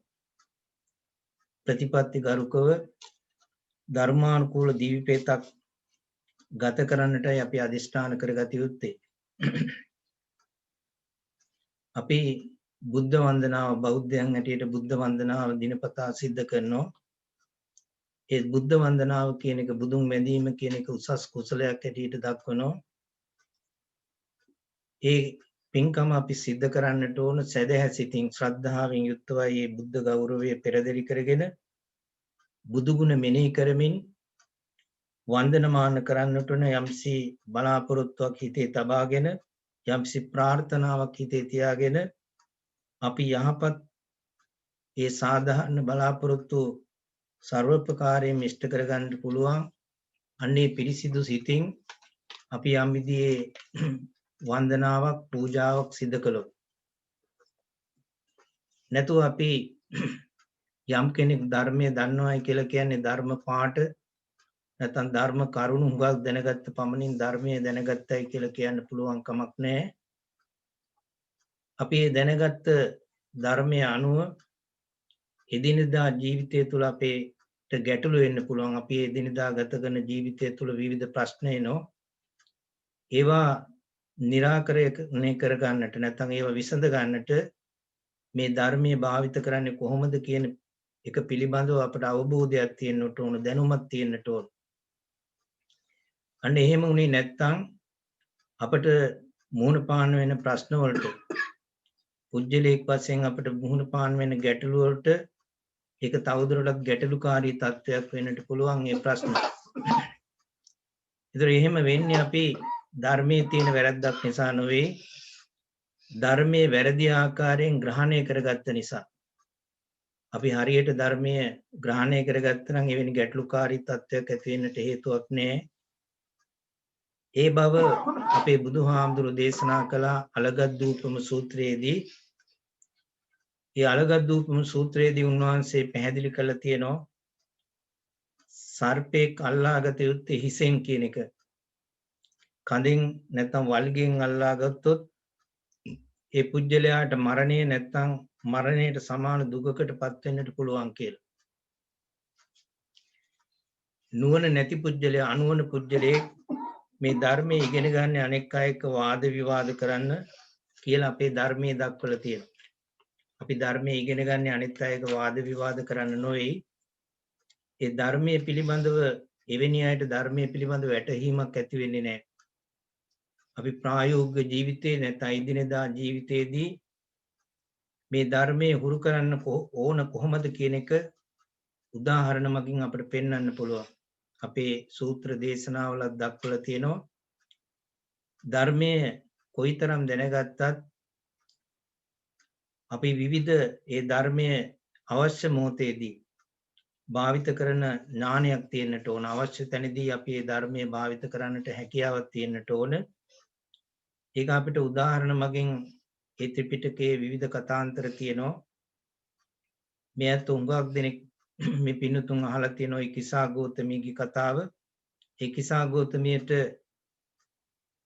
ප්‍රතිපත්ති ගරුකව ධර්මානුකූල ජීවිතයක් ගත කරන්නටයි අපි අදිෂ්ඨාන කරගත යුත්තේ. අපි බුද්ධ වන්දනාව බෞද්ධයන් හැටියට බුද්ධ වන්දනාව දිනපතා සිද්ධ කරනවා. ඒ බුද්ධ වන්දනාව කියන එක බුදුන් වැඳීම කියන එක උසස් කුසලයක් හැටියට දක්වනවා. ඒ පින්කම අපි සිද්ධ කරන්නට ඕන සදහැ සිතින් ශ්‍රද්ධාවෙන් යුක්තවයි මේ බුද්ධ ගෞරවය පෙරදරි කරගෙන බුදු ගුණ මෙනෙහි කරමින් වන්දනමාන කරන්නට ඕන යම්සි බලාපොරොත්තුවක් හිතේ තබාගෙන යම්සි ප්‍රාර්ථනාවක් හිතේ තියාගෙන අපි යහපත් ඒ සාධාරණ බලාපොරොත්තු ਸਰවපකාරයෙන් ඉෂ්ට කරගන්න පුළුවන්. අන්නේ පිරිසිදු සිතින් අපි යම් විදිහේ වන්දනාවක් පූජාවක් සිදු කළොත් නැතුව අපි යම් කෙනෙක් ධර්මයේ දන්නවයි කියලා කියන්නේ ධර්ම පාඨ නැත්නම් ධර්ම කරුණු හුඟක් දැනගත්ත පමණින් ධර්මයේ දැනගත්තයි කියලා කියන්න පුළුවන් කමක් නැහැ. අපි මේ දැනගත්ත ධර්මයේ අනුව එදිනෙදා ජීවිතය තුළ අපේට ගැටලු වෙන්න පුළුවන්. අපි එදිනෙදා ගත කරන ජීවිතය තුළ විවිධ ප්‍රශ්න එනවා. ඒවා निराකරණය කර ගන්නට නැත්නම් ඒවා විසඳ ගන්නට මේ ධර්මයේ භාවිත කරන්නේ කොහොමද කියන එක පිළිබඳව අපට අවබෝධයක් තියෙන්නට ඕන, දැනුමක් තියෙන්නට ඕන. අන්න එහෙම උනේ නැත්නම් අපට මුහුණ පාන වෙන ප්‍රශ්න වලට, පුජ්‍යලේක් වශයෙන් අපට මුහුණ පාන වෙන ගැටලු වලට ඒක තවදුරටත් ගැටලුකාරී තත්ත්වයක් වෙන්නට පුළුවන් මේ ප්‍රශ්න. ඒතර එහෙම වෙන්නේ අපි ධර්මයේ තියෙන වැරද්දක් නිසා නෙවෙයි, ධර්මයේ වැරදි ආකාරයෙන් ග්‍රහණය කරගත්ත නිසා. අපි හරියට ධර්මයේ ග්‍රහණය කරගත්ත නම් එවැනි ගැටලුකාරී තත්ත්වයක් ඇති වෙන්නට හේතුවක් නැහැ. ඒ බව අපේ බුදුහාමුදුරු දේශනා කළ අලගද්දූපම සූත්‍රයේදී, ඒ අලගද්දූපම සූත්‍රයේදී උන්වහන්සේ පැහැදිලි කරලා තියෙනවා සර්පෙක් අල්ලාගත යුත්තේ හිසෙන් කියන එක. කඳෙන් නැත්නම් වල්ගෙන් අල්ලාගත්තොත් ඒ පුජ්‍යලයාට මරණය නැත්නම් මරණයට සමාන දුකකට පත් වෙන්නට පුළුවන් කියලා. නුවණ නැති පුජ්‍යලයා, අනුවණ පුජ්‍යලයේ මේ ධර්මයේ ඉගෙන ගන්න අනෙක් අය එක්ක වාද විවාද කරන්න කියලා අපේ ධර්මයේ දක්වලා තියෙනවා. අපි ධර්මයේ ඉගෙන ගන්න අනෙක් අය එක්ක වාද විවාද කරන්න නොවේ. ඒ ධර්මයේ පිළිබඳව එවැනි අයට ධර්මයේ පිළිබඳව වැටහීමක් ඇති වෙන්නේ නැහැ. අපි ප්‍රායෝගික ජීවිතේ නැත්නම් ඉදිනදා ජීවිතයේදී මේ ධර්මයේ හුරු කරන්න ඕන කොහොමද කියන එක උදාහරණ මගින් අපිට පෙන්වන්න පුළුවන්. අපේ සූත්‍ර දේශනාවල දක්වලා තියෙනවා ධර්මයේ කොයිතරම් දැනගත්තත් අපි විවිධ ඒ ධර්මයේ අවශ්‍ය මොහොතේදී භාවිත කරන ඥානයක් තියෙන්නට ඕන. අවශ්‍ය තැනදී අපි ඒ ධර්මයේ භාවිත කරන්නට හැකියාවක් තියෙන්නට ඕන. ඒක අපිට උදාහරණ මගින් ඒ ත්‍රිපිටකයේ විවිධ කතාන්තර තියෙනවා. මෙයත් උඟක් දෙනෙක් මේ පින්නතුන් අහලා තියෙනවා ඒ කිසා ගෞතමීගේ කතාව. ඒ කිසා ගෞතමියට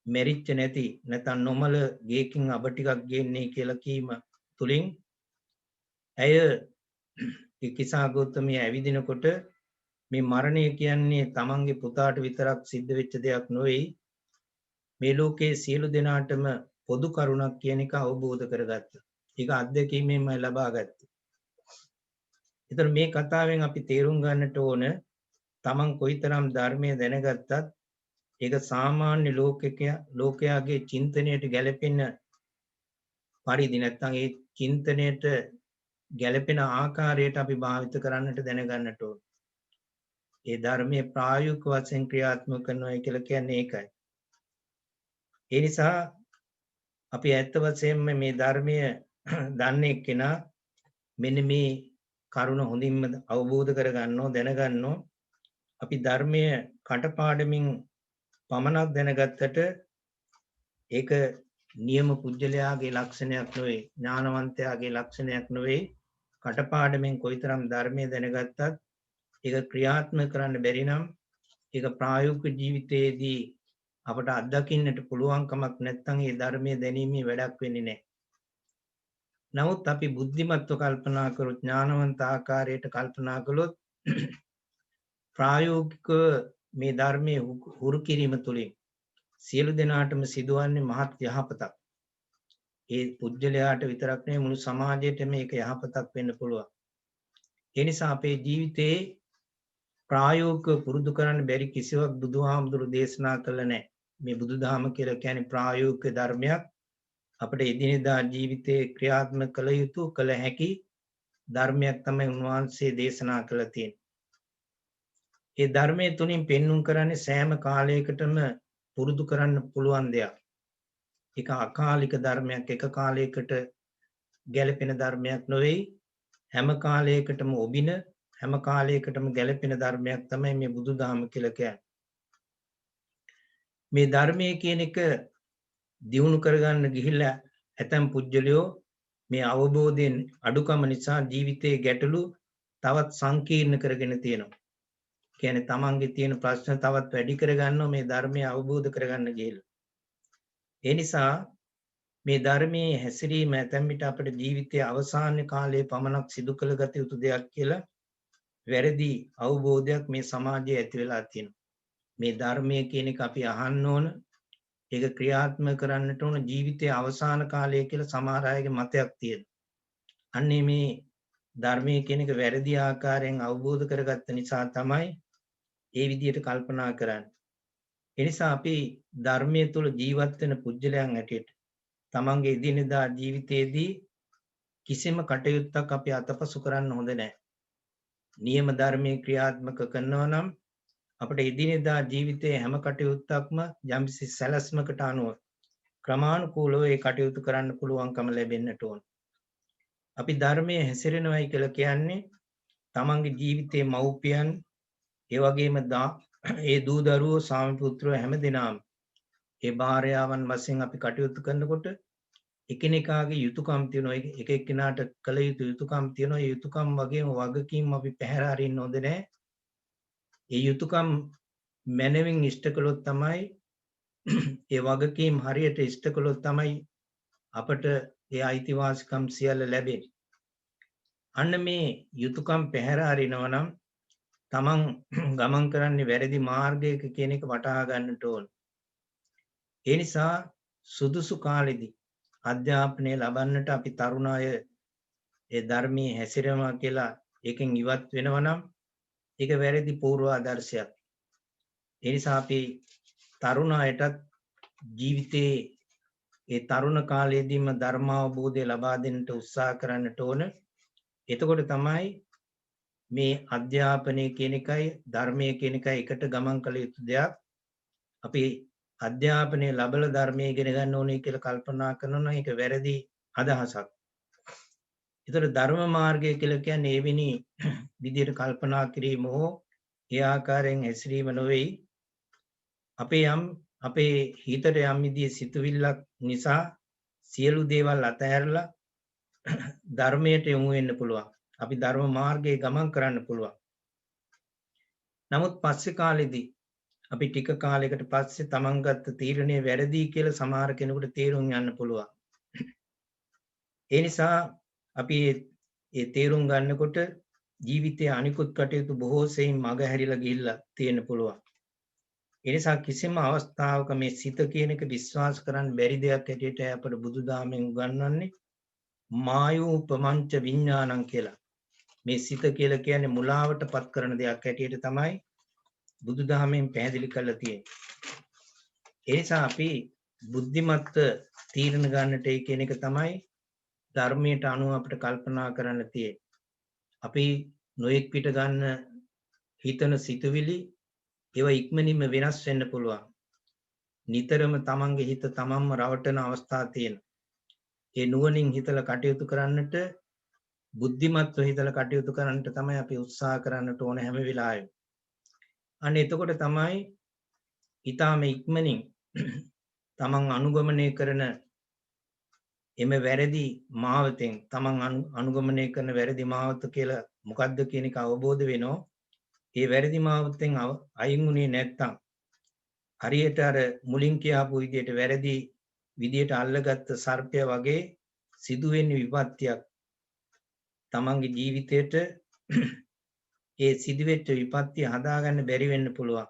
මෙරිච්ච නැති නැත්නම් නොමල ගේකින් අබ ටිකක් ගේන්නේ කියලා කීම තුලින් ඇය ඒ කිසා ගෞතමිය ඇවිදිනකොට මේ මරණය කියන්නේ තමන්ගේ පුතාට විතරක් සිද්ධ වෙච්ච දෙයක් නෙවෙයි, මේ ලෝකයේ සියලු දෙනාටම පොදු කරුණක් කියන එක අවබෝධ කරගත්තා. ඒක අත්දැකීමෙන්ම ලබා ගත්තා. ඒතර මේ කතාවෙන් අපි තේරුම් ගන්නට ඕන තමන් කොයිතරම් ධර්මයේ දැනගත්තත් ඒක සාමාන්‍ය ලෝකයාගේ චින්තනයට ගැලපෙන පරිදි නැත්නම් ඒ චින්තනයට ගැලපෙන ආකාරයට අපි භාවිත කරන්නට දැනගන්නට ඕන. ඒ ධර්මයේ ප්‍රායෝගික වශයෙන් ක්‍රියාත්මක කරනවා කියලා කියන්නේ ඒකයි. ඒ නිසා අපි ඇත්ත වශයෙන්ම මේ ධර්මය දන්නේ කෙනා මෙන්න මේ කරුණ හොඳින්ම අවබෝධ කරගන්නෝ, දැනගන්නෝ. අපි ධර්මයේ කටපාඩමින් පමණක් දැනගත්තට ඒක නියම පුජ්‍යලයාගේ ලක්ෂණයක් නෙවෙයි, ඥානවන්තයාගේ ලක්ෂණයක් නෙවෙයි. කටපාඩමින් කොයිතරම් ධර්මයේ දැනගත්තත් ඒක ක්‍රියාත්මක කරන්න බැරි නම් ඒක ප්‍රායෝගික ජීවිතයේදී අපට අත්දකින්නට පුළුවන් කමක් නැත්නම් ඒ ධර්මයේ දැනීමේ වැඩක් වෙන්නේ නැහැ. නමුත් අපි බුද්ධිමත්ව කල්පනා කරොත්, ඥානවන්ත ආකාරයට කල්පනා කළොත් ප්‍රායෝගික මේ ධර්මයේ හුරු කිරීම තුළින් සියලු දෙනාටම සිදුවන්නේ මහත් යහපතක්. ඒ පුජ්‍යලයාට විතරක් නෙවෙයි මුළු සමාජයටම මේක යහපතක් වෙන්න පුළුවන්. ඒ නිසා අපේ ජීවිතේ ප්‍රායෝගිකව පුරුදු කරන්න බැරි කිසිවක් බුදුහාමුදුරු දේශනා කළා නැහැ. මේ බුදුදහම කියලා කියන්නේ ප්‍රායෝගික ධර්මයක්. අපේ එදිනෙදා ජීවිතේ ක්‍රියාත්මක කළ යුතු, කළ හැකි ධර්මයක් තමයි උන්වහන්සේ දේශනා කළා තියෙන්නේ. ඒ ධර්මයේ තුලින් පෙන්눔 කරන්නේ සෑම කාලයකටම පුරුදු කරන්න පුළුවන් දෙයක්. ඒක අකාලික ධර්මයක්, එක කාලයකට ගැලපෙන ධර්මයක් නෙවෙයි. හැම කාලයකටම ඔබින, හැම කාලයකටම ගැලපෙන ධර්මයක් තමයි මේ බුදුදහම කියලා කියන්නේ. මේ ධර්මයේ කියන එක දියුණු කරගන්න ගිහිල්ලා ඇතම් පුජ්‍යලයෝ මේ අවබෝධයෙන් අඩුකම නිසා ජීවිතයේ ගැටලු තවත් සංකීර්ණ කරගෙන තියෙනවා. කියන්නේ තමන්ගේ තියෙන ප්‍රශ්න තවත් වැඩි කරගන්නවා මේ ධර්මය අවබෝධ කරගන්න ගිහිල්ලා. ඒ නිසා මේ ධර්මයේ හැසිරීම ඇතැම් විට අපේ ජීවිතයේ අවසාන කාලයේ පමණක් සිදු කළ ගත යුතු දෙයක් කියලා වැරදි අවබෝධයක් මේ සමාජයේ ඇති වෙලා තියෙනවා. මේ ධර්මයේ කියන එක අපි අහන්න ඕන, ඒක ක්‍රියාත්මක කරන්නට ඕන ජීවිතයේ අවසාන කාලය කියලා සමහර අයගේ මතයක් තියෙනවා. අන්නේ මේ ධර්මයේ කියන එක වැරදි ආකාරයෙන් අවබෝධ කරගත්ත නිසා තමයි ඒ විදිහට කල්පනා කරන්නේ. ඒ නිසා අපි ධර්මයේ තුල ජීවත් වෙන පුජ්‍යලයන් හැටියට තමන්ගේ එදිනෙදා ජීවිතයේදී කිසිම කටයුත්තක් අපි අතපසු කරන්න හොඳ නැහැ. නියම ධර්මයේ ක්‍රියාත්මක කරනවා නම් අපේ එදිනෙදා ජීවිතයේ හැම කටයුත්තක්ම යම්කිසි සැලැස්මකට අනුව ක්‍රමානුකූලව ඒ කටයුතු කරන්න පුළුවන්කම ලැබෙන්නට ඕන. අපි ධර්මයේ හැසිරෙනවයි කියලා කියන්නේ තමන්ගේ ජීවිතයේ මව්පියන්, ඒ වගේම ඒ දූ දරුවෝ, ස්වාමි පුත්‍රයෝ හැමදෙනාම ඒ භාර්යාවන් වශයෙන් අපි කටයුතු කරනකොට එකිනෙකාගේ යුතුයකම් තියෙනවා. එක එක්කිනාට කළ යුතු යුතුයකම් තියෙනවා. ඒ යුතුයකම් වගේම වගකීම් අපි පැහැර අරින්න හොඳ නැහැ. ඒ යුතුයකම් මනමින් ඉෂ්ට කළොත් තමයි ඒ වගකීම් හරියට ඉෂ්ට කළොත් තමයි අපට ඒ අයිතිවාසිකම් සියල්ල ලැබෙන්නේ. අන්න මේ යුතුයකම් පැහැර අරිනවා නම් තමන් ගමන් කරන්නේ වැරදි මාර්ගයක කියන එක වටහා ගන්නට ඕන. ඒ නිසා සුදුසු කාලෙදී අධ්‍යාපනය ලබන්නට අපි තරුණ අය ඒ ධර්මයේ හැසිරෙනවා කියලා ඒකෙන් ඉවත් වෙනවා නම් ඒක වැරදි පූර්වාදර්ශයක්. ඒ නිසා අපි තරුණ අයටත් ජීවිතයේ ඒ තරුණ කාලයේදීම ධර්ම අවබෝධය ලබා දෙන්නට උත්සාහ කරන්නට ඕන. එතකොට තමයි මේ අධ්‍යාපනය කියන එකයි ධර්මය කියන එකයි එකට ගමන් කළ යුතු දෙයක්. අපි අධ්‍යාපනය ලැබලා ධර්මය ඉගෙන ගන්න ඕනේ කියලා කල්පනා කරනවා. ඒක වැරදි අදහසක්. ඒතර ධර්ම මාර්ගය කියලා කියන්නේ එවැනි විදිහට කල්පනා කිරීම හෝ ඒ ආකාරයෙන් හැසිරීම නොවේයි. අපේ හිතට යම් විදිහේ සිතුවිල්ලක් නිසා සියලු දේවල් අතහැරලා ධර්මයට යොමු වෙන්න පුළුවන්. අපි ධර්ම මාර්ගයේ ගමන් කරන්න පුළුවන්. නමුත් පස්සේ කාලෙදී අපි ටික කාලයකට පස්සේ තමන් ගත්ත තීරණය වැරදි කියලා සමහර කෙනෙකුට තේරුම් යන්න පුළුවන්. ඒ නිසා අපි ඒ තේරුම් ගන්නකොට ජීවිතයේ අනිකුත් කටයුතු බොහෝ සෙයින් මග හැරිලා ගිහිල්ලා තියෙන්න පුළුවන්. ඒ නිසා කිසිම අවස්ථාවක මේ සිත කියන එක විශ්වාස කරන්න බැරි දෙයක් හැටියට අපට බුදුදහමෙන් උගන්වන්නේ මායූපමංච විඥානං කියලා. මේ සිත කියලා කියන්නේ මුලාවට පත් කරන දෙයක් හැටියට තමයි බුදුදහමෙන් පැහැදිලි කරලා තියෙන්නේ. ඒ නිසා අපි බුද්ධිමත් තීරණ ගන්නට ඒ කියන එක තමයි ධර්මයට අනුව අපිට කල්පනා කරන්න තියෙන්නේ. අපි නොඑක් පිට ගන්න හිතන සිතුවිලි ඒවා ඉක්මනින්ම වෙනස් වෙන්න පුළුවන්. නිතරම තමන්ගේ හිත තමන්ම රවටන අවස්ථා තියෙනවා. ඒ නුවණින් හිතලා කටයුතු කරන්නට, බුද්ධිමත්ව හිතලා කටයුතු කරන්නට තමයි අපි උත්සාහ කරන්නට ඕන හැම වෙලාවෙම. අන්න එතකොට තමයි ඊටාම ඉක්මනින් තමන් අනුගමනය කරන එමෙ වැරදි මාවතෙන් තමන් අනුගමනය කරන වැරදි මාවත කියලා මොකද්ද කියන එක අවබෝධ වෙනවා. ඒ වැරදි මාවතෙන් අයින් වුණේ නැත්තම් හරියට අර මුලින් කියපු විදිහට වැරදි විදිහට අල්ලගත්ත සර්පය වගේ සිදුවෙන විපත්තියක් තමන්ගේ ජීවිතේට ඒ සිදුවෙච්ච විපත්තිය හදාගන්න බැරි වෙන්න පුළුවන්.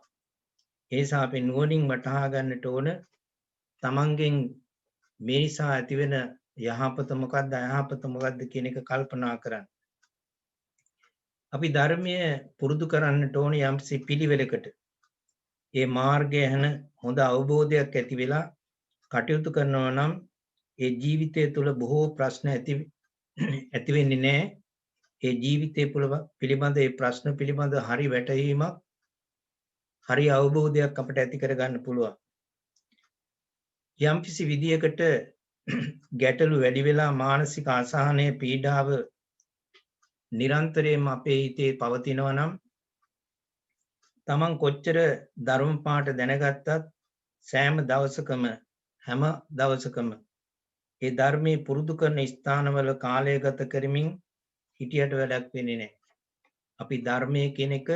ඒ නිසා අපි නුවණින් වටහා ගන්නට ඕන තමන්ගෙන් මේ නිසා ඇතිවෙන යහපත මොකක්ද අයහපත මොකක්ද කියන එක කල්පනා කරන්න. අපි ධර්මයේ පුරුදු කරන්නට ඕන යම්සි පිළිවෙලකට. ඒ මාර්ගය යන හොඳ අවබෝධයක් ඇති වෙලා කටයුතු කරනවා නම් ඒ ජීවිතය තුළ බොහෝ ප්‍රශ්න ඇති වෙන්නේ නැහැ. ඒ ජීවිතය පිළිබඳ ඒ ප්‍රශ්න පිළිබඳ හරි වැටහීමක්, හරි අවබෝධයක් අපිට ඇති කරගන්න පුළුවන්. යම්කිසි විදියකට ගැටලු වැඩි වෙලා මානසික අසහනය, පීඩාව නිරන්තරයෙන්ම අපේ හිතේ පවතිනවා නම් තමන් කොච්චර ධර්ම පාඩ දැනගත්තත් සෑම දවසකම හැම දවසකම ඒ ධර්මයේ පුරුදු කරන ස්ථානවල කාලය ගත කරමින් හිටියට වැඩක් වෙන්නේ නැහැ. අපි ධර්මයේ කියන එක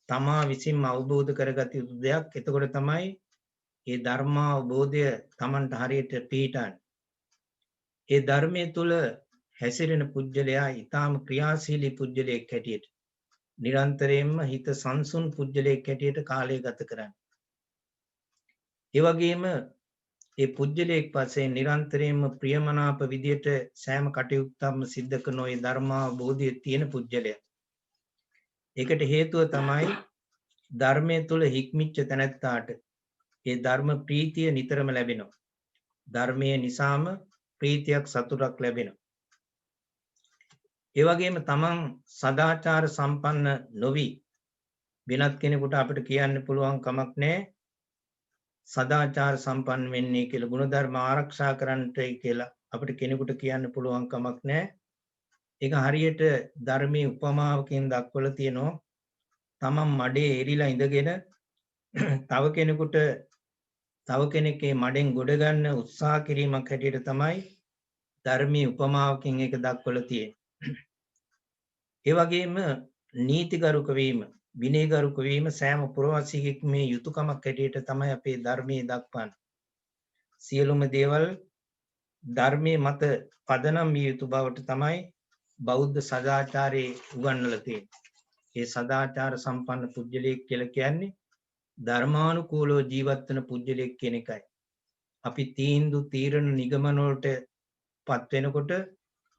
තමා විසින්ම අවබෝධ කරගත යුතු දෙයක්. එතකොට තමයි මේ ධර්මාවබෝධය Tamanට හරියට පිහිටන්නේ. ඒ ධර්මයේ තුල හැසිරෙන පුජ්‍යලයා ඊටාම ක්‍රියාශීලී පුජ්‍යලයක් හැටියට නිරන්තරයෙන්ම හිත සංසුන් පුජ්‍යලයක් හැටියට කාලය ගත කරන්නේ. ඒ වගේම ඒ පුජ්‍යලයක් පස්සේ නිරන්තරයෙන්ම ප්‍රියමනාප විදියට සෑම කටයුත්තක්ම සිද්ධ කරන ওই ධර්මාවබෝධයේ තියෙන පුජ්‍යලයා. ඒකට හේතුව තමයි ධර්මයේ තුල හික්මිච්ච තැනැත්තාට ඒ ධර්ම ප්‍රීතිය නිතරම ලැබෙනවා. ධර්මයේ නිසාම ප්‍රීතියක් සතුටක් ලැබෙනවා. ඒ වගේම තමන් සදාචාර සම්පන්න නොවි වෙනත් කෙනෙකුට අපිට කියන්න පුළුවන් කමක් නැහැ සදාචාර සම්පන්න වෙන්නේ කියලා, ගුණධර්ම ආරක්ෂා කරන්නටයි කියලා අපිට කෙනෙකුට කියන්න පුළුවන් කමක් නැහැ. ඒක හරියට ධර්මයේ උපමාවකින් දක්වලා තියෙනවා. තමන් මඩේ එරිලා ඉඳගෙන තව කෙනෙක්ගේ මඩෙන් ගොඩ ගන්න උත්සාහ කිරීමක් හැටියට තමයි ධර්මයේ උපමාවකින් ඒක දක්වලා තියෙන්නේ. ඒ වගේම නීතිගරුක වීම, විනයගරුක වීම සෑම පුරවැසියෙක් මේ යුතුයකමක් හැටියට තමයි අපේ ධර්මයේ දක්වන්නේ. සියලුම දේවල් ධර්මයේ මත පදනම් විය යුතු බවට තමයි බෞද්ධ සදාචාරයේ උගන්වලා තියෙන්නේ. ඒ සදාචාර සම්පන්න පුජ්‍යලයක් කියලා කියන්නේ ධර්මානුකූලව ජීවත් වෙන පුජ්‍යලයක් කියන එකයි. අපි තීරණ නිගමන වලට පත් වෙනකොට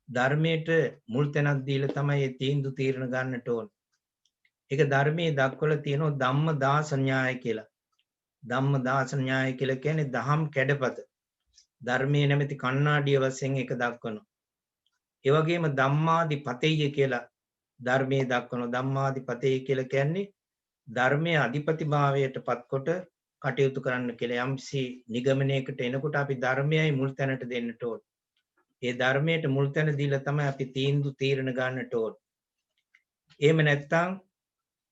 ධර්මයට මුල් තැනක් දීලා තමයි මේ තීරණ ගන්නට ඕන. ඒක ධර්මයේ දක්වලා තියෙනවා ධම්ම දාස න්‍යාය කියලා. ධම්ම දාස න්‍යාය කියලා කියන්නේ දහම් කැඩපත. ධර්මයේ නැමැති කණ්ණාඩිය වශයෙන් ඒක දක්වනවා. ඒ වගේම ධම්මාදිපතේය කියලා ධර්මයේ දක්වනවා. ධම්මාදිපතේය කියලා කියන්නේ ධර්මයේ අධිපතිභාවයට පත්කොට කටයුතු කරන්න කියලා. යම්සි නිගමනයකට එනකොට අපි ධර්මයයි මුල් තැනට දෙන්නට ඕන. ඒ ධර්මයට මුල් තැන දීලා තමයි අපි තීරණ ගන්නට ඕන. එහෙම නැත්නම්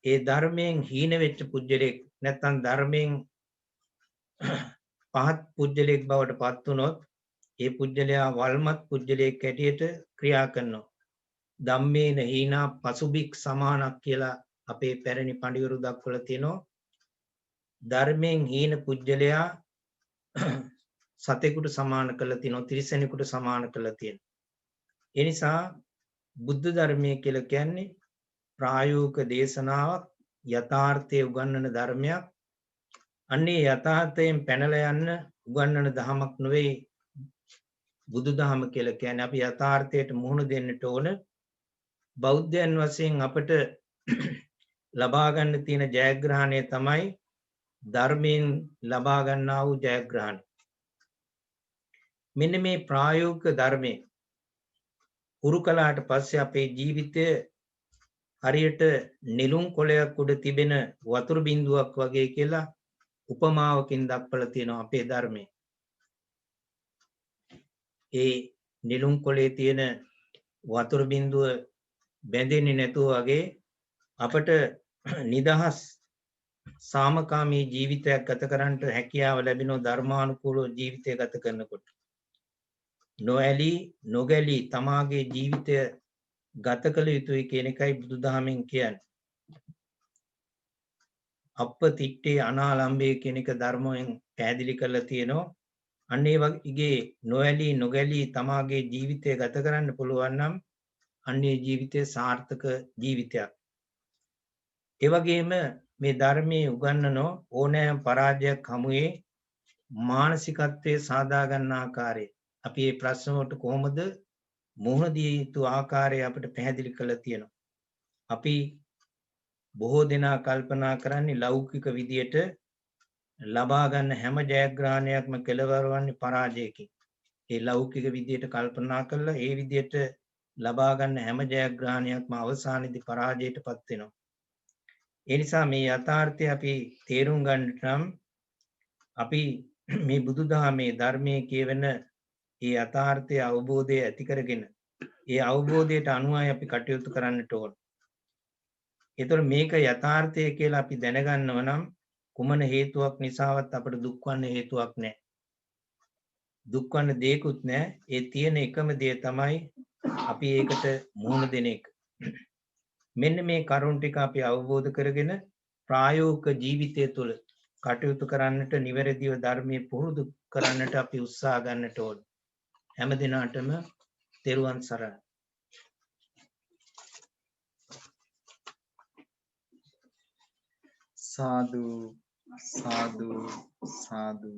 ඒ ධර්මයෙන් හීන වෙච්ච පුජ්‍යලෙක් නැත්නම් ධර්මයෙන් පහත් පුජ්‍යලෙක් බවට පත් වුනොත් ඒ පුජ්‍යලයා වල්මත් පුජ්‍යලෙක් හැටියට ක්‍රියා කරනවා. ධම්මේන හීනා පසුබික් සමානක් කියලා අපේ පැරණි පඬිවරු දක්වලා තියෙනවා. ධර්මයෙන් හීන පුජ්‍යලයා සතෙකුට සමාන කරලා තියෙනවා, තිරිසනෙකුට සමාන කරලා තියෙනවා. ඒ නිසා බුද්ධ ධර්මයේ කියලා කියන්නේ ප්‍රායෝගික දේශනාවක්, යථාර්ථයේ උගන්වන ධර්මයක්. අන්නේ යථාර්ථයෙන් පැනලා යන්න උගන්වන දහමක් නෙවෙයි බුදුදහම කියලා කියන්නේ. අපි යථාර්ථයට මුහුණ දෙන්නට ඕන. බෞද්ධයන් වශයෙන් අපට ලබා ගන්න තියෙන ජයග්‍රහණය තමයි ධර්මයෙන් ලබා ගන්නා වූ ජයග්‍රහණය. මෙන්න මේ ප්‍රායෝගික ධර්මයේ හුරු කළාට පස්සේ අපේ ජීවිතය හරියට නිලුම් කොළයක් උඩ තිබෙන වතුර බිඳුවක් වගේ කියලා උපමාවකින් දක්වලා තියෙනවා අපේ ධර්මයේ. ඒ නිලුම් කොළේ තියෙන වතුර බිඳුව බැඳෙන්නේ නැතුව වගේ අපට නිදහස් සාමකාමී ජීවිතයක් ගත කරන්නට හැකියාව ලැබෙනවා ධර්මානුකූලව ජීවිතය ගත කරනකොට. නොඇලී නොගැලී තමාගේ ජීවිතය ගත කළ යුතුයි කියන එකයි බුදුදහමෙන් කියන්නේ. අප්පතිට්ඨේ අනාලම්බේ කියන එක ධර්මයෙන් පැහැදිලි කරලා තියෙනවා. අන්න ඒ වගේ නොඇලී නොගැලී තමාගේ ජීවිතය ගත කරන්න පුළුවන් නම් අන්නේ ජීවිතය සාර්ථක ජීවිතයක්. ඒ වගේම මේ ධර්මයේ උගන්වන ඕනෑම පරාජයක් හමුවේ මානසිකත්වයේ සාදා ගන්න ආකාරය, අපි මේ ප්‍රශ්න වලට කොහොමද මුහුණ දිය යුතු ආකාරය අපිට පැහැදිලි කරලා තියෙනවා. අපි බොහෝ දෙනා කල්පනා කරන්නේ ලෞකික විදියට ලබා ගන්න හැම ජයග්‍රහණයක්ම කෙලවර වන්නේ පරාජයකින්. ඒ ලෞකික විදියට කල්පනා කළා ඒ විදියට ලබා ගන්න හැම ජයග්‍රහණයක්ම අවසානයේදී පරාජයටපත් වෙනවා. ඒ නිසා මේ යථාර්ථය අපි තේරුම් ගන්නට නම් අපි මේ බුදුදහමේ ධර්මයේ කියවෙන ඒ යථාර්ථය අවබෝධය ඇති කරගෙන ඒ අවබෝධයට අනුවයි අපි කටයුතු කරන්නට ඕන. ඒතකොට මේක යථාර්ථය කියලා අපි දැනගන්නව නම් කුමන හේතුවක් නිසාවත් අපට දුක් වන්න හේතුවක් නැහැ. දුක් වන්න දෙයක්වත් නැහැ. ඒ තියෙන එකම දේ තමයි අපි ඒකට මුහුණ දෙන එක. මෙන්න මේ කරුණ ටික අපි අවබෝධ කරගෙන ප්‍රායෝගික ජීවිතය තුළ කටයුතු කරන්නට නිවැරදිව ධර්මයේ පුරුදු කරන්නට අපි උත්සාහ ගන්නට ඕන. හැම දිනාටම තෙරුවන් සරණයි. සාදු සාදු සාදු.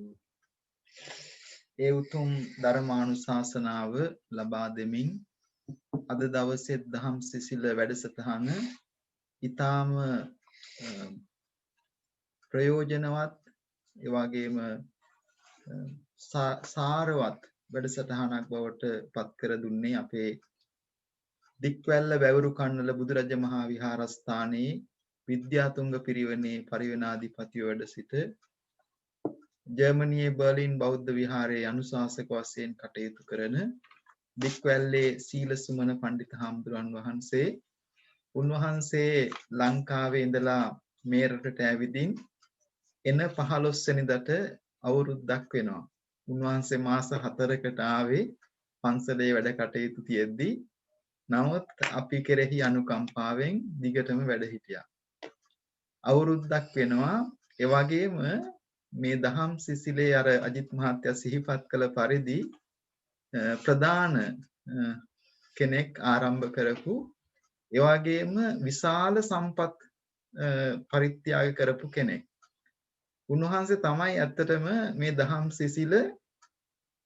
ඒ උතුම් ධර්මානුශාසනාව ලබා දෙමින් අද දවසේ දහම් සිසිල වැඩසටහන ඊටාම ප්‍රයෝජනවත් ඒ වගේම සාරවත් වැඩසටහනක් බවට පත් කර දුන්නේ අපේ දික්වැල්ල වැවරු කන්නල බුදුරජ මහා විහාරස්ථානයේ විද්‍යාතුංග පිරිවෙනේ පරිවෙනාධිපතිව වැඩ සිට ජර්මනියේ බර්ලින් බෞද්ධ විහාරයේ අනුශාසක වශයෙන් කටයුතු කරන දික්වැල්ලේ සීල සුමන පණ්ඩිත හාමුදුරන් වහන්සේ උන්වහන්සේ ලංකාවේ ඉඳලා මේ රටට ඇවිදින් එන 15 වෙනිදාට අවුරුද්දක් වෙනවා. උන්වහන්සේ මාස 4කට ආවේ පන්සලේ වැඩ කටයුතු තියෙද්දි. නමුත් අපි කෙරෙහි අනුකම්පාවෙන් දිගටම වැඩ හිටියා. අවුරුද්දක් වෙනවා. ඒ වගේම මේ දහම් සිසිලේ අර අජිත් මහත්තයා සිහිපත් කළ පරිදි ප්‍රධාන කෙනෙක් ආරම්භ කරපු ඒ වගේම විශාල සම්පත් පරිත්‍යාග කරපු කෙනෙක්. උන්වහන්සේ තමයි ඇත්තටම මේ දහම් සිසිල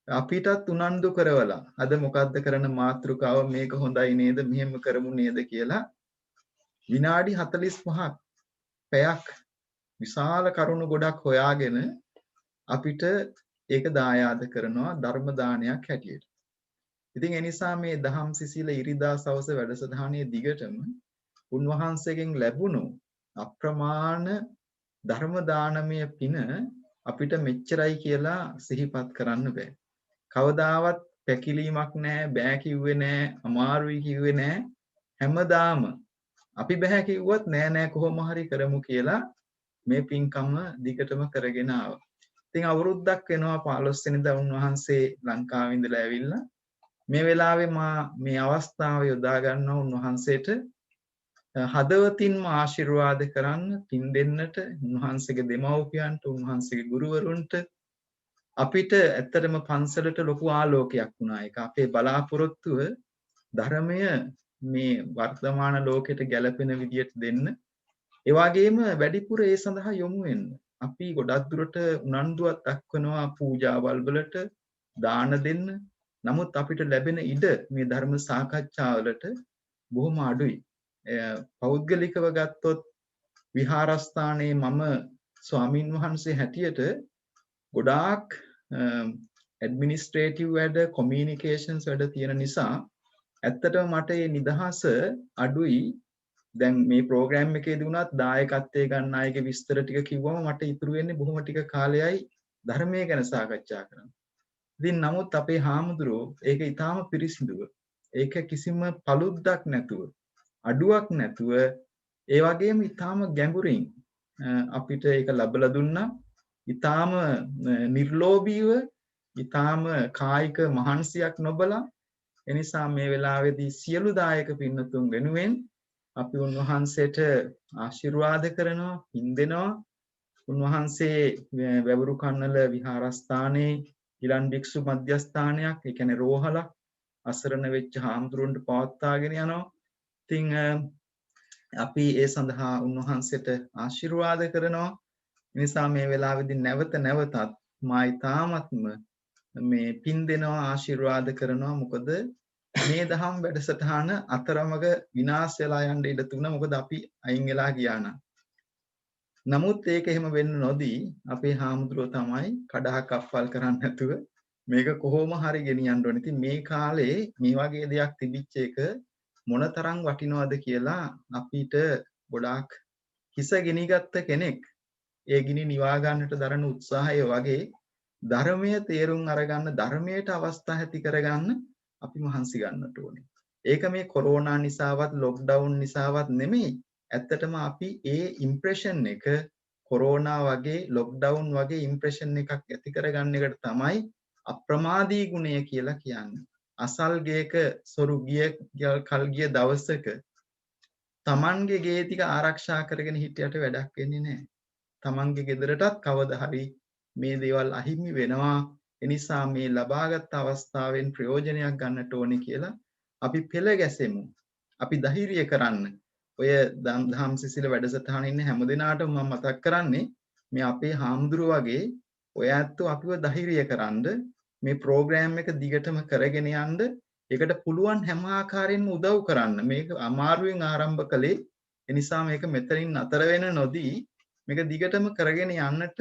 අපිටත් උනන්දු කරවලා අද මොකද්ද කරන මාතෘකාව මේක හොඳයි නේද මෙහෙම කරමු නේද කියලා විනාඩි 45ක් පැයක් විශාල කරුණු ගොඩක් හොයාගෙන අපිට ඒක දායාද කරනවා ධර්ම දානයක් හැටියට. ඉතින් ඒ නිසා මේ දහම් සිසිල ඉරිදා සවස වැඩසටහනේ දිගටම උන්වහන්සේගෙන් ලැබුණු අප්‍රමාණ ධර්ම දානමය පින අපිට මෙච්චරයි කියලා සිහිපත් කරන්න බෑ. කවදාවත් පැකිලීමක් නැහැ, බෑ කිව්වේ නැහැ, අමාරුයි කිව්වේ නැහැ. හැමදාම අපි බෑ කිව්වත් නෑ කොහොම හරි කරමු කියලා මේ පින්කම දිගටම කරගෙන ආවා. ඉතින් අවුරුද්දක් වෙනවා 15 වෙනිදා උන්වහන්සේ ලංකාවේ ඉඳලා ඇවිල්ලා මේ වෙලාවේ මා මේ අවස්ථාව යොදා ගන්නවා උන්වහන්සේට හදවතින්ම ආශිර්වාද කරන්න, පින් දෙන්නට, උන්වහන්සේගේ දෙමව්පියන්ට, උන්වහන්සේගේ ගුරුවරුන්ට අපිට ඇත්තටම පන්සලට ලොකු ආලෝකයක් වුණා. ඒක අපේ බලාපොරොත්තුව ධර්මය මේ වර්තමාන ලෝකෙට ගැලපෙන විදියට දෙන්න. ඒ වගේම වැඩිපුර ඒ සඳහා යොමු වෙන්න. අපි ගොඩක් දුරට උනන්දුවක් දක්වනවා පූජාවල් වලට දාන දෙන්න. නමුත් අපිට ලැබෙන ඉඩ මේ ධර්ම සාකච්ඡාවලට බොහොම අඩුයි. පෞද්ගලිකව ගත්තොත් විහාරස්ථානයේ මම ස්වාමින් වහන්සේ හැටියට ගොඩාක් ඇඩ්මිනිස්ට්‍රේටිව් වැඩ, කොමියුනිකේෂන්ස් වැඩ තියෙන නිසා ඇත්තටම මට මේ නිදහස අඩුයි. දැන් මේ ප්‍රෝග්‍රෑම් එකේදී වුණත් දායකත්වයේ ගන්න අයගේ විස්තර ටික කිව්වම මට ඉතුරු වෙන්නේ බොහොම ටික කාලයයි ධර්මයේ ගැන සාකච්ඡා කරන්න. ඉතින් නමුත් අපේ හාමුදුරුවෝ ඒක ඊටාම පිරිසිදුව, ඒක කිසිම පළුද්දක් නැතුව, අඩුවක් නැතුව, ඒ වගේම ඊටාම ගැඹුරින් අපිට ඒක ලැබලා දුන්නා. ඊටාම නිර්ලෝභීව, ඊටාම කායික මහන්සියක් නොබලා. එනිසා මේ වෙලාවේදී සියලු දායක පින්නතුන් වෙනුවෙන් අපි උන්වහන්සේට ආශිර්වාද කරනවා, පින් දෙනවා. උන්වහන්සේ වැවරු කන්නල විහාරස්ථානයේ ඊළන් භික්ෂු මධ්‍යස්ථානයක්, ඒ කියන්නේ රෝහලක් අසරණ වෙච්ච හාමුදුරුවන්ට පවත්වාගෙන යනවා. ඉතින් අපි ඒ සඳහා උන්වහන්සේට ආශිර්වාද කරනවා. නිසා මේ වෙලාවේදී නැවත නැවතත් මා ඊ타ත්ම මේ පින් දෙනවා, ආශිර්වාද කරනවා. මොකද මේ දහම් වැඩසටහන අතරමඟ විනාශ වෙලා යන්න ඉඩ තිබුණා. මොකද අපි අයින් වෙලා ගියා නම්. නමුත් ඒක එහෙම වෙන්න නොදී අපේ හාමුදුරුවෝ තමයි කඩහක් අෆ්වල් කරන්නේ නැතුව මේක කොහොම හරි ගෙනියන්න ඕනේ. ඉතින් මේ කාලේ මේ වගේ දෙයක් තිබිච්ච එක මොනතරම් වටිනවද කියලා අපිට ගොඩාක් හිස ගෙනිගත්ත කෙනෙක් ඒ ගිනි නිවා ගන්නට දරන උත්සාහය වගේ ධර්මයේ තේරුම් අරගන්න, ධර්මයට අවස්ථා ඇති කරගන්න අපි මහන්සි ගන්නට ඕනේ. ඒක මේ කොරෝනා නිසාවත් ලොක්ඩවුන් නිසාවත් නෙමෙයි. ඇත්තටම අපි ඒ ඉම්ප්‍රෙෂන් එක කොරෝනා වගේ ලොක්ඩවුන් වගේ ඉම්ප්‍රෙෂන් එකක් ඇති කරගන්න එකට තමයි අප්‍රමාදී ගුණය කියලා කියන්නේ. අසල් ගේක සොරු ගිය කල් ගිය දවසක තමන්ගේ ගේ ටික ආරක්ෂා කරගෙන හිටියට වැඩක් වෙන්නේ නැහැ. තමන්ගේ ගෙදරටත් කවදා හරි මේ දේවල් අහිමි වෙනවා. එනිසා මේ ලබාගත් අවස්ථාවෙන් ප්‍රයෝජනයක් ගන්නට ඕනේ කියලා අපි පෙළ ගැසෙමු. අපි ධෛර්යය කරන්න. ඔය දහම් සිසිල වැඩසටහන ඉන්න හැම දිනාටම මම මතක් කරන්නේ මේ අපේ හාමුදුරුවෝ වගේ ඔය ඇත්තෝ අපිව ධෛර්යය කරන්න මේ ප්‍රෝග්‍රෑම් එක දිගටම කරගෙන යන්න ඒකට පුළුවන් හැම ආකාරයෙන්ම උදව් කරන්න. මේක අමාරුවෙන් ආරම්භ කළේ. ඒ නිසා මේක මෙතනින් නතර වෙන නොදී මේක දිගටම කරගෙන යන්නට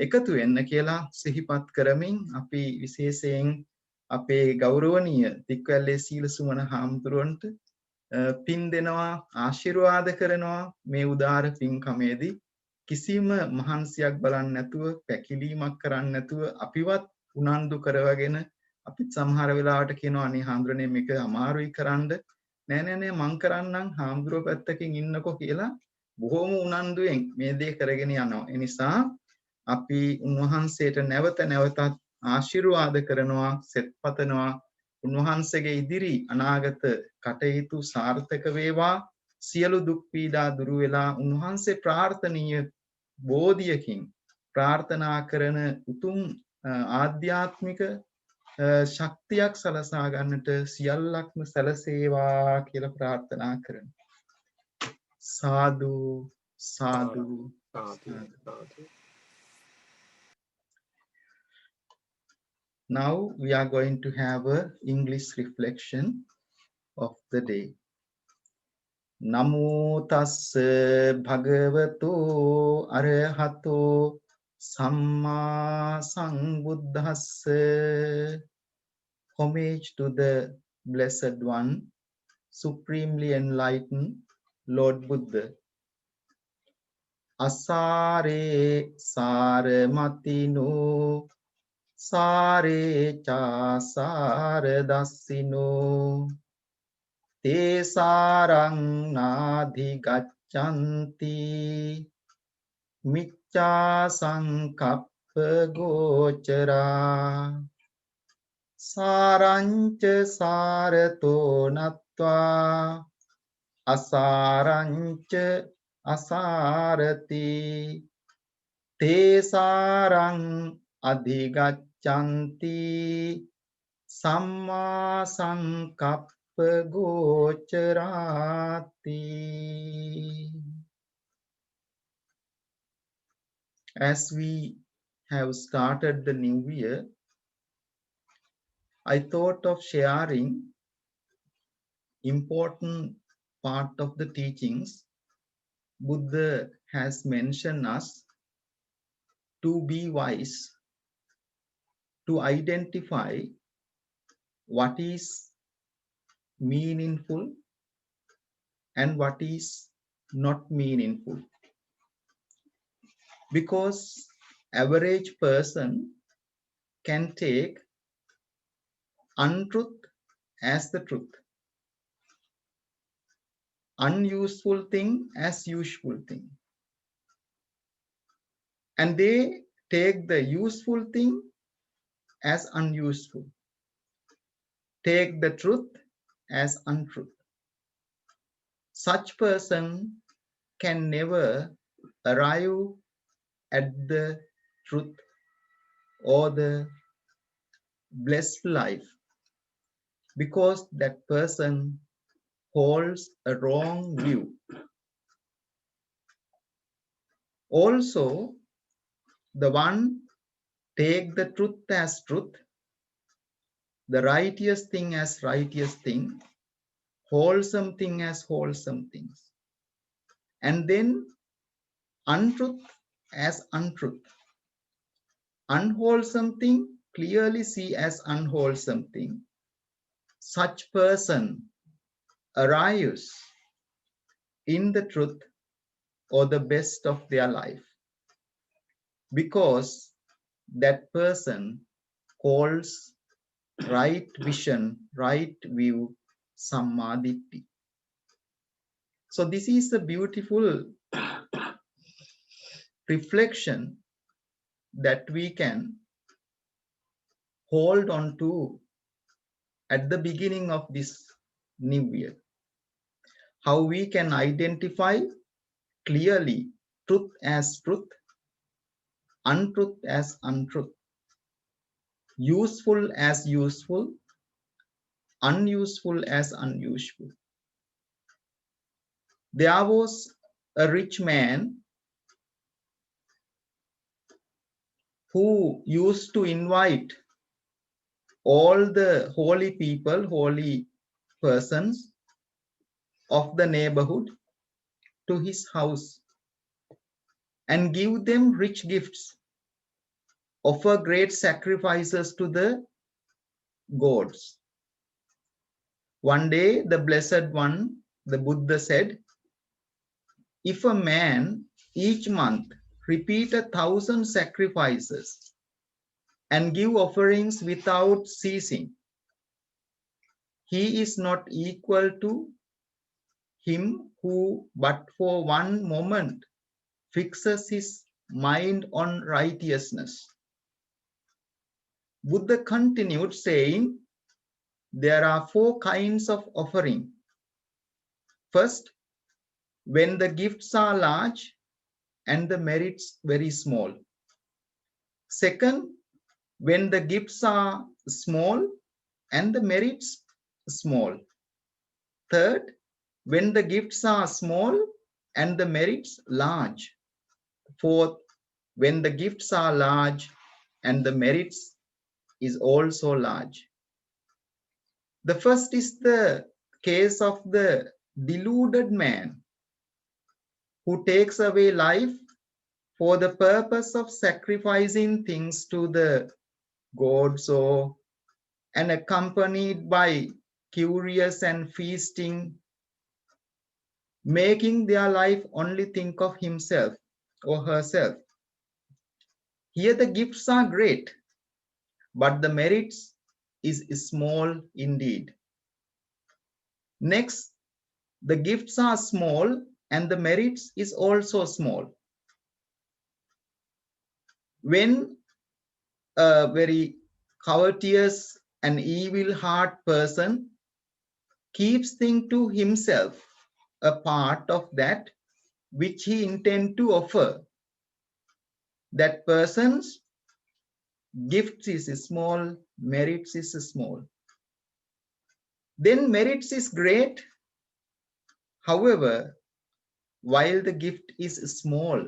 එකතු වෙන්න කියලා සිහිපත් කරමින් අපි විශේෂයෙන් අපේ ගෞරවනීය තික්වැල්ලේ සීල සුමන හාමුදුරුවන්ට පින් දෙනවා ආශිර්වාද කරනවා මේ උදාර පින්කමේදී කිසිම මහන්සියක් බලන්නේ නැතුව පැකිලීමක් කරන්නේ නැතුව අපිවත් උනන්දු කරවගෙන අපිත් සමහර වෙලාවට කියනවා අනේ හාමුදුරනේ මේක අමාරුයි කරන්න නෑ මං කරන්නම් හාමුදුරුවෝ පැත්තකින් ඉන්නකෝ කියලා බොහොම උනන්දුවෙන් මේ දේ කරගෙන යනවා. ඒ නිසා අපි උන්වහන්සේට නැවත නැවතත් ආශිර්වාද කරනවා සෙත් පතනවා උන්වහන්සේගේ ඉදිරි අනාගත කටයුතු සාර්ථක වේවා සියලු දුක් පීඩා දුරු වෙලා උන්වහන්සේ ප්‍රාර්ථනීය බෝධියකින් ප්‍රාර්ථනා කරන උතුම් ආධ්‍යාත්මික ශක්තියක් සලසා ගන්නට සියල්ලක්ම සැලසේවා කියලා ප්‍රාර්ථනා කරනවා. සාදු සාදු සාදු. Now we are going to have a English reflection of the day. Namo tassa bhagavato arahato samma sambuddhassa. Homage to the Blessed One, supremely enlightened Lord Buddha. Asare saramatino sare cha saradassino te sarang nadhi gaccanti micca sankappa gochara sarancha sarato nattva asarancha asarati te sarang adhigaccanti samma sankappa gocarati. As we have started the new year, I thought of sharing important part of the teachings. Buddha has mentioned us to be wise, to identify what is meaningful and what is not meaningful. Because average person can take untruth as the truth, unuseful thing as useful thing, and they take the useful thing as unuseful, take the truth as untruth. Such person can never arrive at the truth or the blessed life, because that person holds a wrong view. Also, the one take the truth as truth, the righteous thing as righteous thing, wholesome thing as wholesome things, and then untruth as untruth, unwholesome thing clearly see as unwholesome thing. Such person arrives in the truth or the best of their life, because that person holds right vision, right view, sammaditthi. So this is a beautiful reflection that we can hold on to at the beginning of this new year. how we can identify clearly truth as truth, untruth as untruth, useful as useful, unuseful as unuseful. There was a rich man who used to invite all the holy people, holy persons of the neighborhood to his house and give them rich gifts, offer great sacrifices to the gods. One day, the Blessed One, the Buddha said, if a man each month repeat 1,000 sacrifices and give offerings without ceasing, he is not equal to him who but for one moment fixes his mind on righteousness. Buddha continued saying, there are 4 kinds of offering. First, when the gifts are large and the merits very small. Second, when the gifts are small and the merits small. Third, when the gifts are small and the merits large. Fourth, when the gifts are large and the merits is also large. The first is the case of the deluded man who takes away life for the purpose of sacrificing things to the gods, or and accompanied by curious and feasting, making their life only think of himself or herself. Here the gifts are great, but the merits is small indeed. Next, the gifts are small and the merits is also small. When a very covetous and evil heart person keeps thinking to himself a part of that which he intends to offer, that person's gifts is small, merits is small. Then merits is great. However, while the gift is small,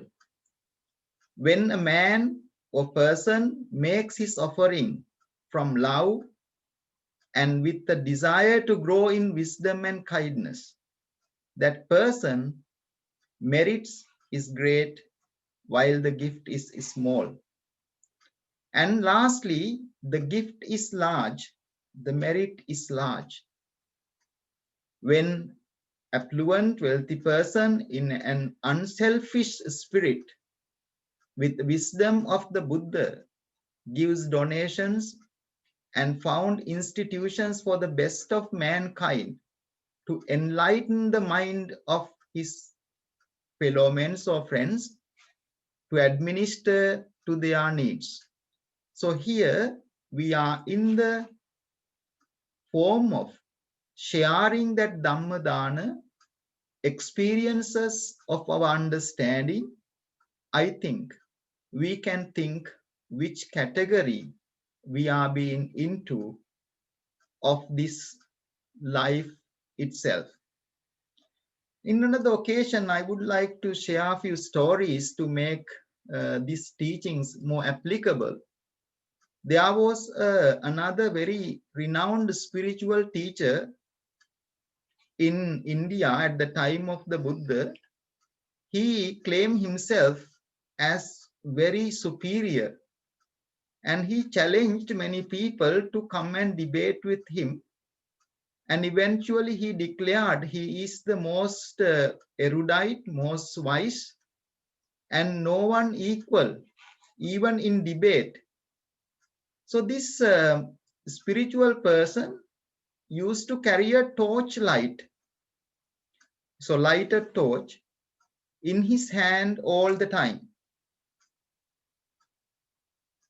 when a man or person makes his offering from love and with the desire to grow in wisdom and kindness, that person merits is great while the gift is small. And lastly, the gift is large, the merit is large. When affluent, wealthy person in an unselfish spirit with wisdom of the Buddha gives donations and found institutions for the best of mankind to enlighten the mind of his fellow men or friends, to administer to their needs. So here we are in the form of sharing that Dhamma Dana experiences of our understanding. I think we can think which category we are being into of this life itself. In another occasion, I would like to share a few stories to make these teachings more applicable. There was another very renowned spiritual teacher in India at the time of the Buddha. He claimed himself as very superior, and he challenged many people to come and debate with him. And eventually he declared he is the most erudite, most wise, and no one equal, even in debate. So this spiritual person used to carry a torchlight, so light a torch in his hand all the time.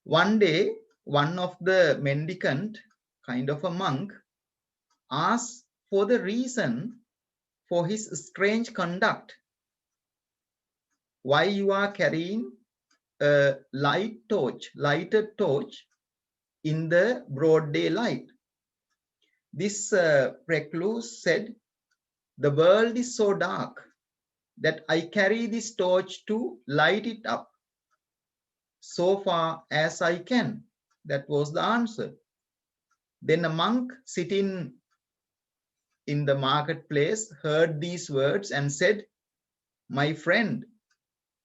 One day, one of the mendicant, kind of a monk, asked for the reason for his strange conduct. Why you are carrying a lighted torch in the broad daylight? This recluse said, the world is so dark that I carry this torch to light it up so far as I can. That was the answer. Then a monk sitting in the marketplace heard these words and said, my friend,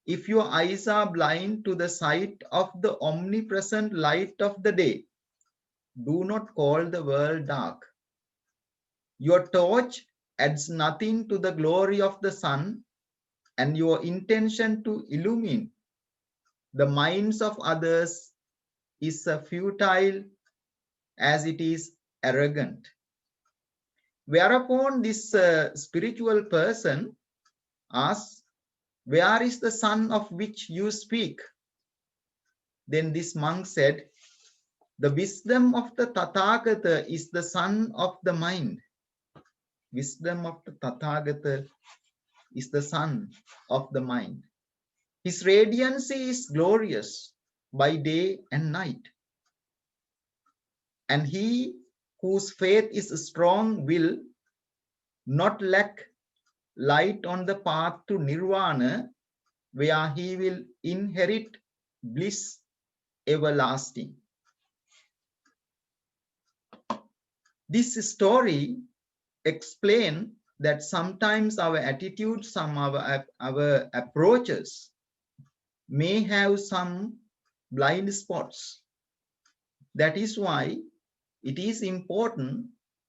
if your eyes are blind to the sight of the omnipresent light of the day, do not call the world dark. Your torch adds nothing to the glory of the sun, and your intention to illumine the minds of others is as futile as it is arrogant. Whereupon this spiritual person asks, where is the sun of which you speak? Then this monk said, the wisdom of the Tathagata is the sun of the mind. Wisdom of the Tathagata is the sun of the mind. His radiancy is glorious by day and night. And he whose faith is strong will not lack light on the path to nirvana, where he will inherit bliss everlasting. This story explains that sometimes our attitudes, some of our approaches may have some blind spots. That is why it is important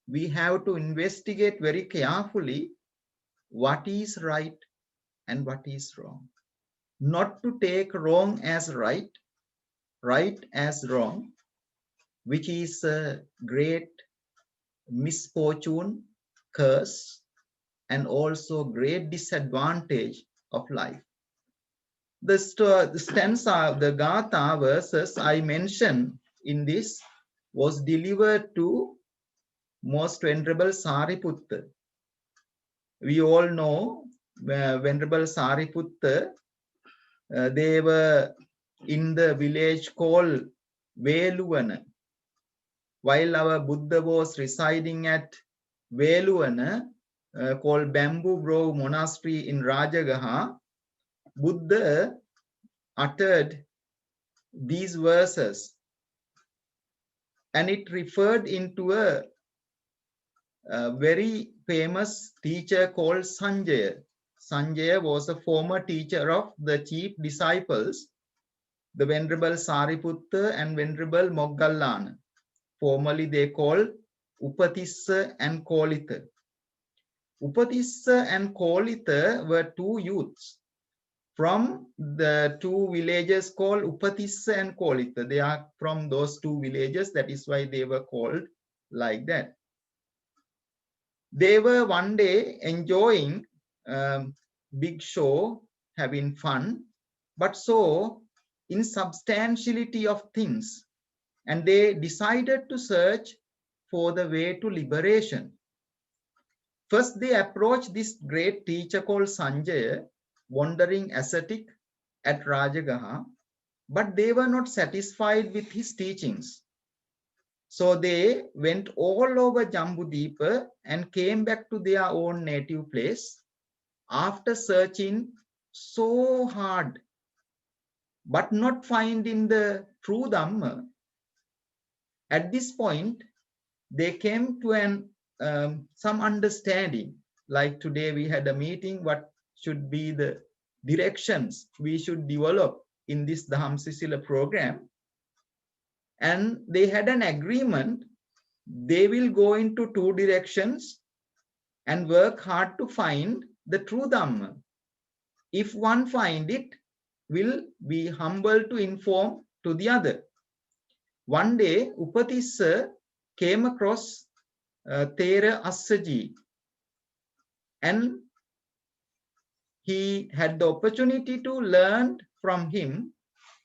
we have to investigate very carefully what is right and what is wrong. Not to take wrong as right, right as wrong, which is a great misfortune, curse, and also great disadvantage of life. The stanza, the Gatha verses I mentioned in this was delivered to Most Venerable Sariputta. We all know Venerable Sariputta, they were in the village called Veluvana. While our Buddha was residing at Veluvana, called Bamboo Grove Monastery in Rajagaha, Buddha uttered these verses, and it referred into a very famous teacher called Sanjaya. Sanjaya was a former teacher of the chief disciples, the Venerable Sariputta and Venerable Moggallana. Formerly they called Upatissa and Kolita. Upatissa and Kolita were two youths from the two villages called Upatissa and Kolita. They are from those two villages, that is why they were called like that. They were one day enjoying big show, having fun, but saw insubstantiality of things, and they decided to search for the way to liberation. First, they approached this great teacher called Sanjaya, wandering ascetic at Rajagaha, but they were not satisfied with his teachings. So they went all over Jambudipa and came back to their own native place after searching so hard, but not finding the true Dhamma. At this point, they came to some understanding. Like today we had a meeting, what should be the directions we should develop in this Daham Sisila program. And they had an agreement, they will go into two directions and work hard to find the true Dhamma. If one find it, will be humble to inform to the other. One day, Upatissa came across Thera Assaji, and he had the opportunity to learn from him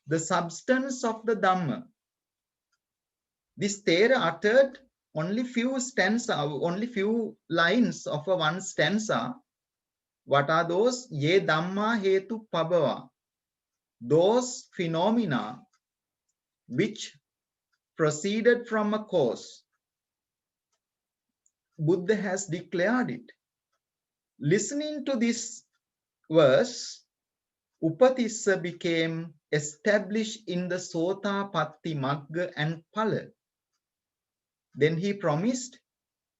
the substance of the Dhamma. This Thera uttered only few stanza, only few lines of one stanza, What are those? Ye Dhamma hetu pabhava. Those phenomena which proceeded from a cause. Buddha has declared it. Listening to this verse, Upatissa became established in the Sotapatti Magga and Phala. Then he promised.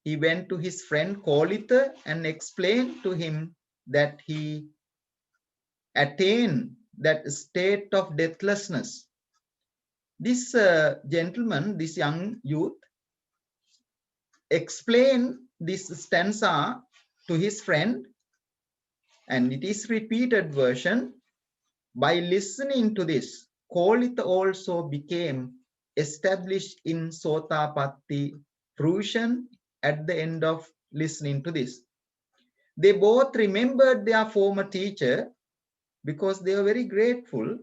He went to his friend Kolitha and explained to him that he attained that state of deathlessness. This gentleman, this young youth, explained this stanza to his friend, and it is repeated version. By listening to this, Kolitha also became established in Sotapatti fruition at the end of listening to this. They both remembered their former teacher because they were very grateful,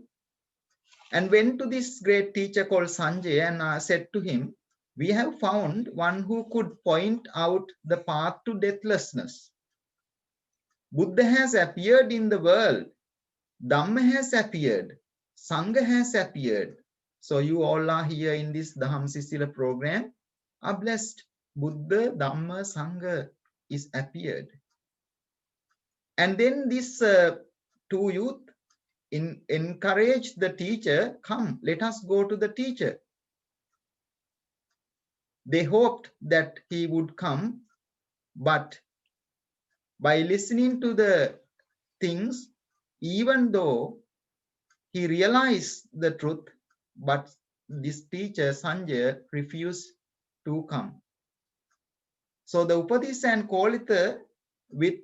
and went to this great teacher called Sanjay and said to him, we have found one who could point out the path to deathlessness. Buddha has appeared in the world. Dhamma has appeared. Sangha has appeared. So you all are here in this Daham Sisila program are blessed. Buddha, Dhamma, Sangha is appeared. And then this two youth encouraged the teacher, come, let us go to the teacher. They hoped that he would come, but by listening to the things, even though he realized the truth, but this teacher, Sanjay, refused to come. So the Upadisa and Kolitha, with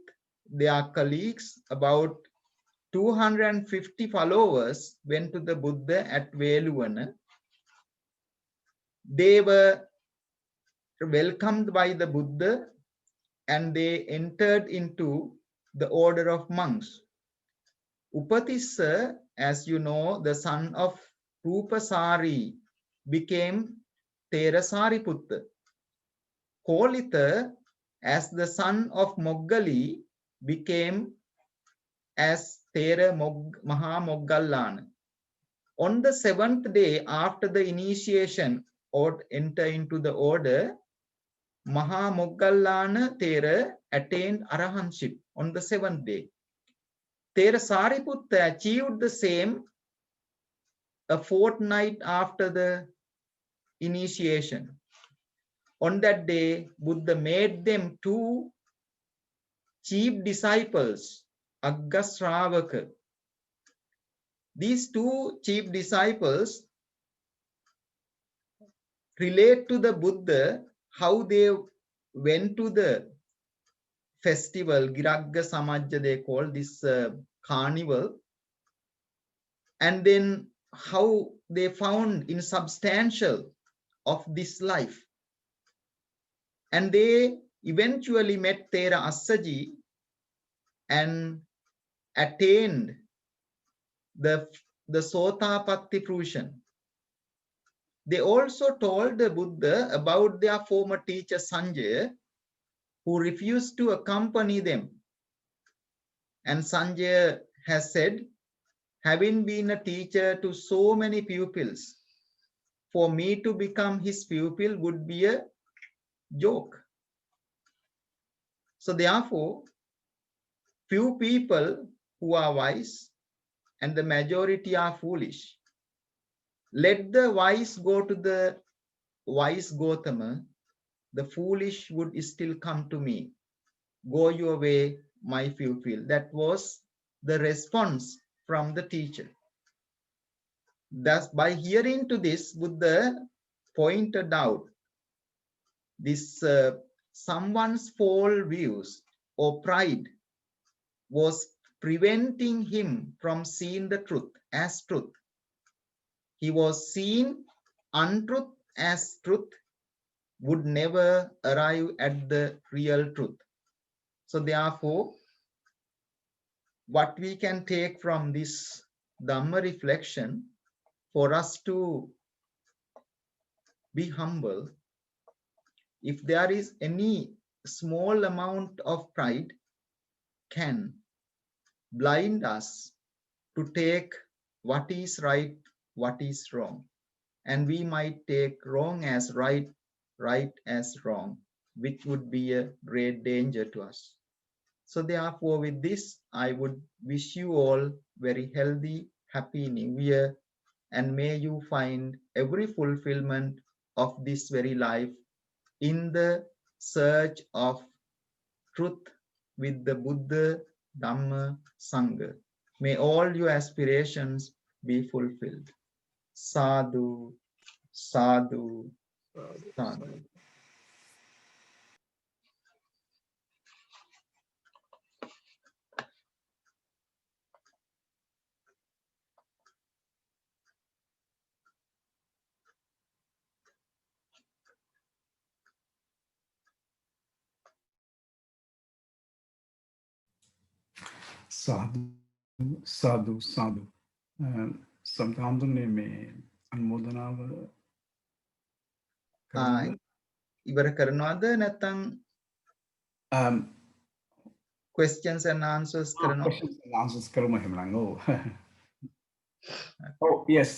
their colleagues, about 250 followers, went to the Buddha at Veluvana. They were welcomed by the Buddha and they entered into the order of monks. Upatissa, as you know, the son of Rupasari, became Terasariputta. Kolitha, as the son of Moggali, became as Thera Mahamoggallana. On the seventh day after the initiation or enter into the order, Mahamoggallana Thera attained arahantship on the seventh day. Thera Sariputta achieved the same a fortnight after the initiation. On that day, Buddha made them two chief disciples, Aggasravaka. These two chief disciples relate to the Buddha how they went to the festival, Giragga Samajja they call this carnival, and then how they found insubstantial of this life. And they eventually met Thera Assaji and attained the Sotapatti fruition. They also told the Buddha about their former teacher Sanjay, who refused to accompany them. And Sanjay has said, having been a teacher to so many pupils, for me to become his pupil would be a joke. So therefore, few people who are wise and the majority are foolish. Let the wise go to the wise Gautama, the foolish would still come to me. Go your way, my pupil. That was the response from the teacher. Thus, by hearing to this, Buddha pointed out this someone's false views or pride was preventing him from seeing the truth as truth. He was seeing untruth as truth, would never arrive at the real truth. So therefore, what we can take from this Dhamma reflection, for us to be humble, if there is any small amount of pride, can blind us to take what is right, what is wrong. And we might take wrong as right, right as wrong, which would be a great danger to us. So therefore, with this, I would wish you all very healthy, happy New Year, and may you find every fulfillment of this very life in the search of truth with the Buddha, Dhamma, Sangha. May all your aspirations be fulfilled. Sadhu, sadhu, sadhu. Sadhu, sadhu, sadhu. Samthamdune me anmodanawa karanada. ඉවර කරනවද නැත්නම් questions and answers කරනවා? Questions and answers karuma hemlang. Oh. Oh yes.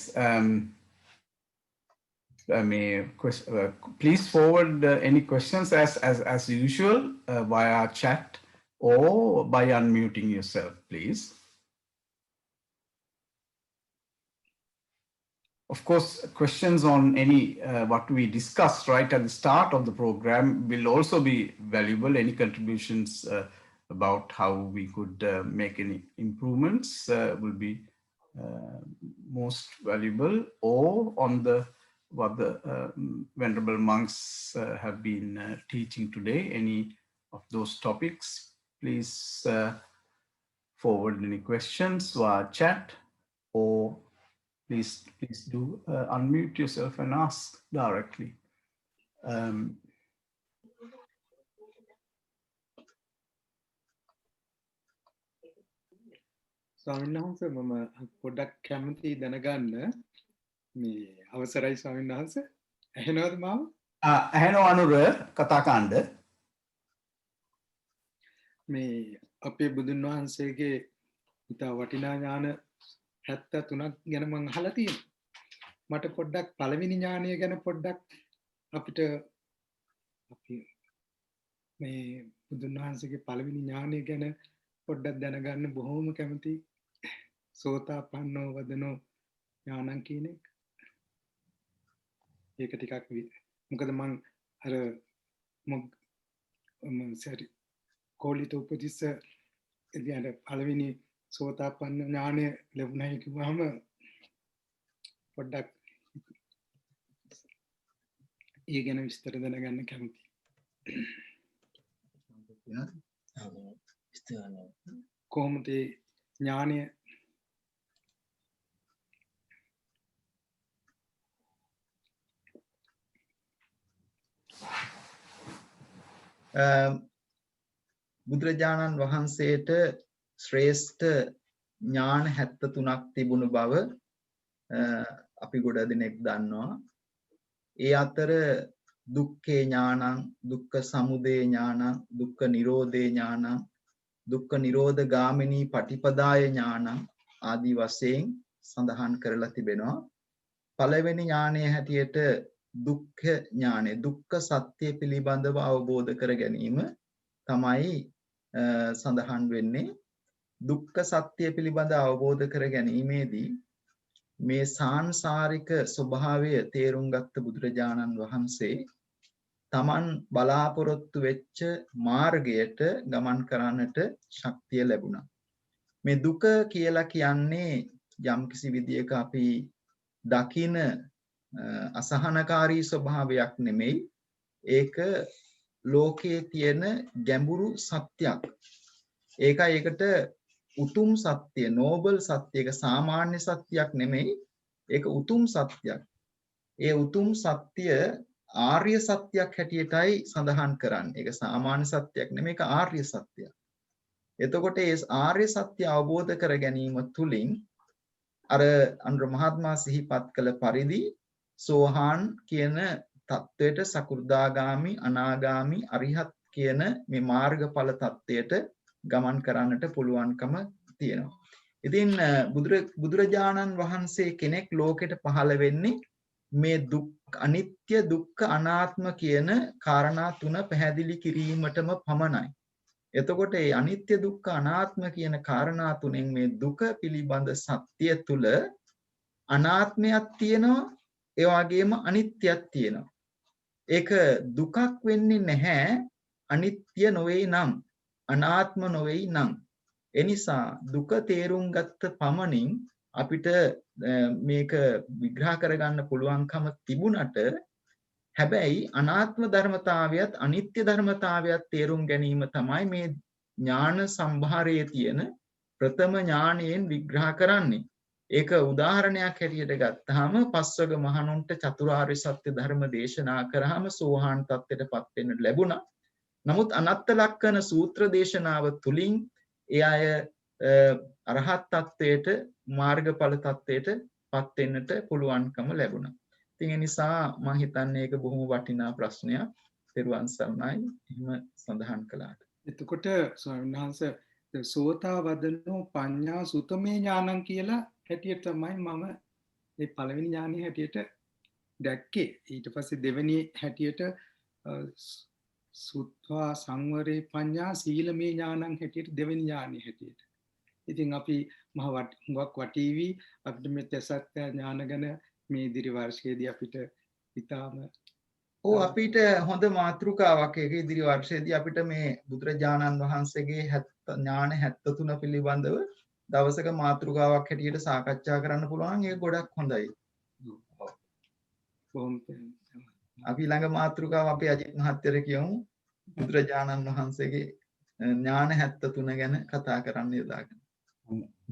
Please forward any questions as usual via chat or by unmuting yourself, please. Of course, questions on any what we discussed right at the start of the program will also be valuable. Any contributions about how we could make any improvements will be most valuable, or on the what the venerable monks have been teaching today. Any of those topics, please forward any questions via chat, or please do unmute yourself and ask directly. ස්වාමීන් වහන්සේ මම පොඩ්ඩක් කැමති දැනගන්න මේ අවසරයි ස්වාමීන් වහන්සේ ඇහෙනවද මාව? ඇහෙනවා අනුර කතා කරන්න. මේ අපේ බුදුන් වහන්සේගේ ඉතා වටිනා ඥාන 73ක් ගැන මම අහලා තියෙනවා. මට පොඩ්ඩක් පළවෙනි ඥානය ගැන පොඩ්ඩක් අපිට අපි මේ බුදුන් වහන්සේගේ පළවෙනි ඥානය ගැන පොඩ්ඩක් දැනගන්න බොහොම කැමතියි. සෝතාපන්නෝ වදනෝ ඥානං කියන එක. ඒක ටිකක් මොකද මං අර සරි කෝලිත උපතිස්ස එදින පළවෙනි සෝතාපන්න ඥානය ලැබුණයි කිව්වම පොඩ්ඩක් ඒ ගැන විස්තර දැනගන්න කැමතියි. කොහොමද ඥානය බුදුරජාණන් වහන්සේට ශ්‍රේෂ්ඨ ඥාන 73ක් තිබුණු බව අපි ගොඩ දෙනෙක් දන්නවා. ඒ අතර දුක්ඛේ ඥානං, දුක්ඛ සමුදය ඥානං, දුක්ඛ නිරෝධේ ඥානං, දුක්ඛ නිරෝධ ගාමිනී පටිපදාය ඥානං ආදී වශයෙන් සඳහන් කරලා තිබෙනවා. පළවෙනි ඥානයේ හැටියට දුක්ඛ ඥානය, දුක්ඛ සත්‍ය පිළිබඳව අවබෝධ කර ගැනීම තමයි සඳහන් වෙන්නේ. දුක්ඛ සත්‍ය පිළිබඳ අවබෝධ කර ගැනීමේදී මේ සාංසාරික ස්වභාවය තේරුම් ගත්ත බුදුරජාණන් වහන්සේ තමන් බලාපොරොත්තු වෙච්ච මාර්ගයට ගමන් කරන්නට ශක්තිය ලැබුණා. මේ දුක කියලා කියන්නේ යම්කිසි විදියක අපි දකින අසහනකාරී ස්වභාවයක් නෙමෙයි. ඒක ලෝකයේ තියෙන ගැඹුරු සත්‍යයක්. ඒකයි ඒකට උතුම් සත්‍ය, නෝබල් සත්‍ය, ඒක සාමාන්‍ය සත්‍යයක් නෙමෙයි. ඒක උතුම් සත්‍යයක්. ඒ උතුම් සත්‍ය ආර්ය සත්‍යයක් හැටියටයි සඳහන් කරන්නේ. ඒක සාමාන්‍ය සත්‍යයක් නෙමෙයි, ඒක ආර්ය සත්‍යයක්. එතකොට ඒ ආර්ය සත්‍ය අවබෝධ කර ගැනීම තුලින් අර අනුර මහත්මයා සිහිපත් කළ පරිදි සෝහාන් කියන තත්වයට, සකු르දාගාමි, අනාගාමි, අරිහත් කියන මේ මාර්ගඵල තත්වයට ගමන් කරන්නට පුළුවන්කම තියෙනවා. ඉතින් බුදුරජාණන් වහන්සේ කෙනෙක් ලෝකෙට පහළ වෙන්නේ මේ අනිත්‍ය දුක්ඛ අනාත්ම කියන කාරණා තුන පැහැදිලි කිරීමටම පමණයි. එතකොට මේ අනිත්‍ය දුක්ඛ අනාත්ම කියන කාරණා තුනෙන් මේ දුක පිළිබඳ සත්‍ය තුල අනාත්මයක් තියෙනවා, ඒ වගේම අනිත්‍යයක් තියෙනවා. ඒක දුකක් වෙන්නේ නැහැ අනිත්‍ය නොවේ නම්, අනාත්ම නොවේ නම්. එනිසා දුක තේරුම් ගත්ත පමණින් අපිට මේක විග්‍රහ කරගන්න පුළුවන්කම තිබුණට, හැබැයි අනාත්ම ධර්මතාවයත් අනිත්‍ය ධර්මතාවයත් තේරුම් ගැනීම තමයි මේ ඥාන සම්භාරයේ තියෙන ප්‍රථම ඥානයෙන් විග්‍රහ කරන්නේ. ඒක උදාහරණයක් හැටියට ගත්තාම පස්වග මහණුන්ට චතුරාර්ය සත්‍ය ධර්ම දේශනා කරාම සෝහාන් තත්ත්වයටපත් වෙන්න ලැබුණා. නමුත් අනත්ත ලක්කන සූත්‍ර දේශනාව තුලින් ඒ අය අරහත් තත්ත්වයට මාර්ගඵල තත්ත්වයට පත් වෙන්නට පුළුවන්කම ලැබුණා. ඉතින් ඒ නිසා මම හිතන්නේ ඒක බොහොම වටිනා ප්‍රශ්නයක්. පෙරවන් සරණයි එහෙම සඳහන් කළාට. එතකොට ස්වාමීන් වහන්සේ සෝතාවදනෝ පඤ්ඤා සුතමේ ඥානං කියලා හැටියට තමයි මම මේ පළවෙනි ඥානෙ හැටියට දැක්කේ. ඊට පස්සේ දෙවෙනි හැටියට සුත්වා සංවරේ පඤ්ඤා සීලමේ ඥානං හැටියට දෙවෙනි ඥානෙ හැටියට. ඉතින් අපි හුඟක් වටීවි අපිට මේ තසත්ත්‍ය ඥාන ගැන මේ ඉදිරි වර්ෂයේදී අපිට ඉතාම අපිට හොඳ මාතෘකාවක් ඒක ඉදිරි වර්ෂයේදී අපිට මේ බුදුරජාණන් වහන්සේගේ ඥාන 73 පිළිබඳව දවසක මාතෘකාවක් හැටියට සාකච්ඡා කරන්න පුළුවන්. ඒක ගොඩක් හොඳයි. අපි ළඟ මාතෘකාව අපේ අජිත් මහත්තයට කියමු. බුදුරජාණන් වහන්සේගේ ඥාන 73 ගැන කතා කරන්න යොදාගන්න.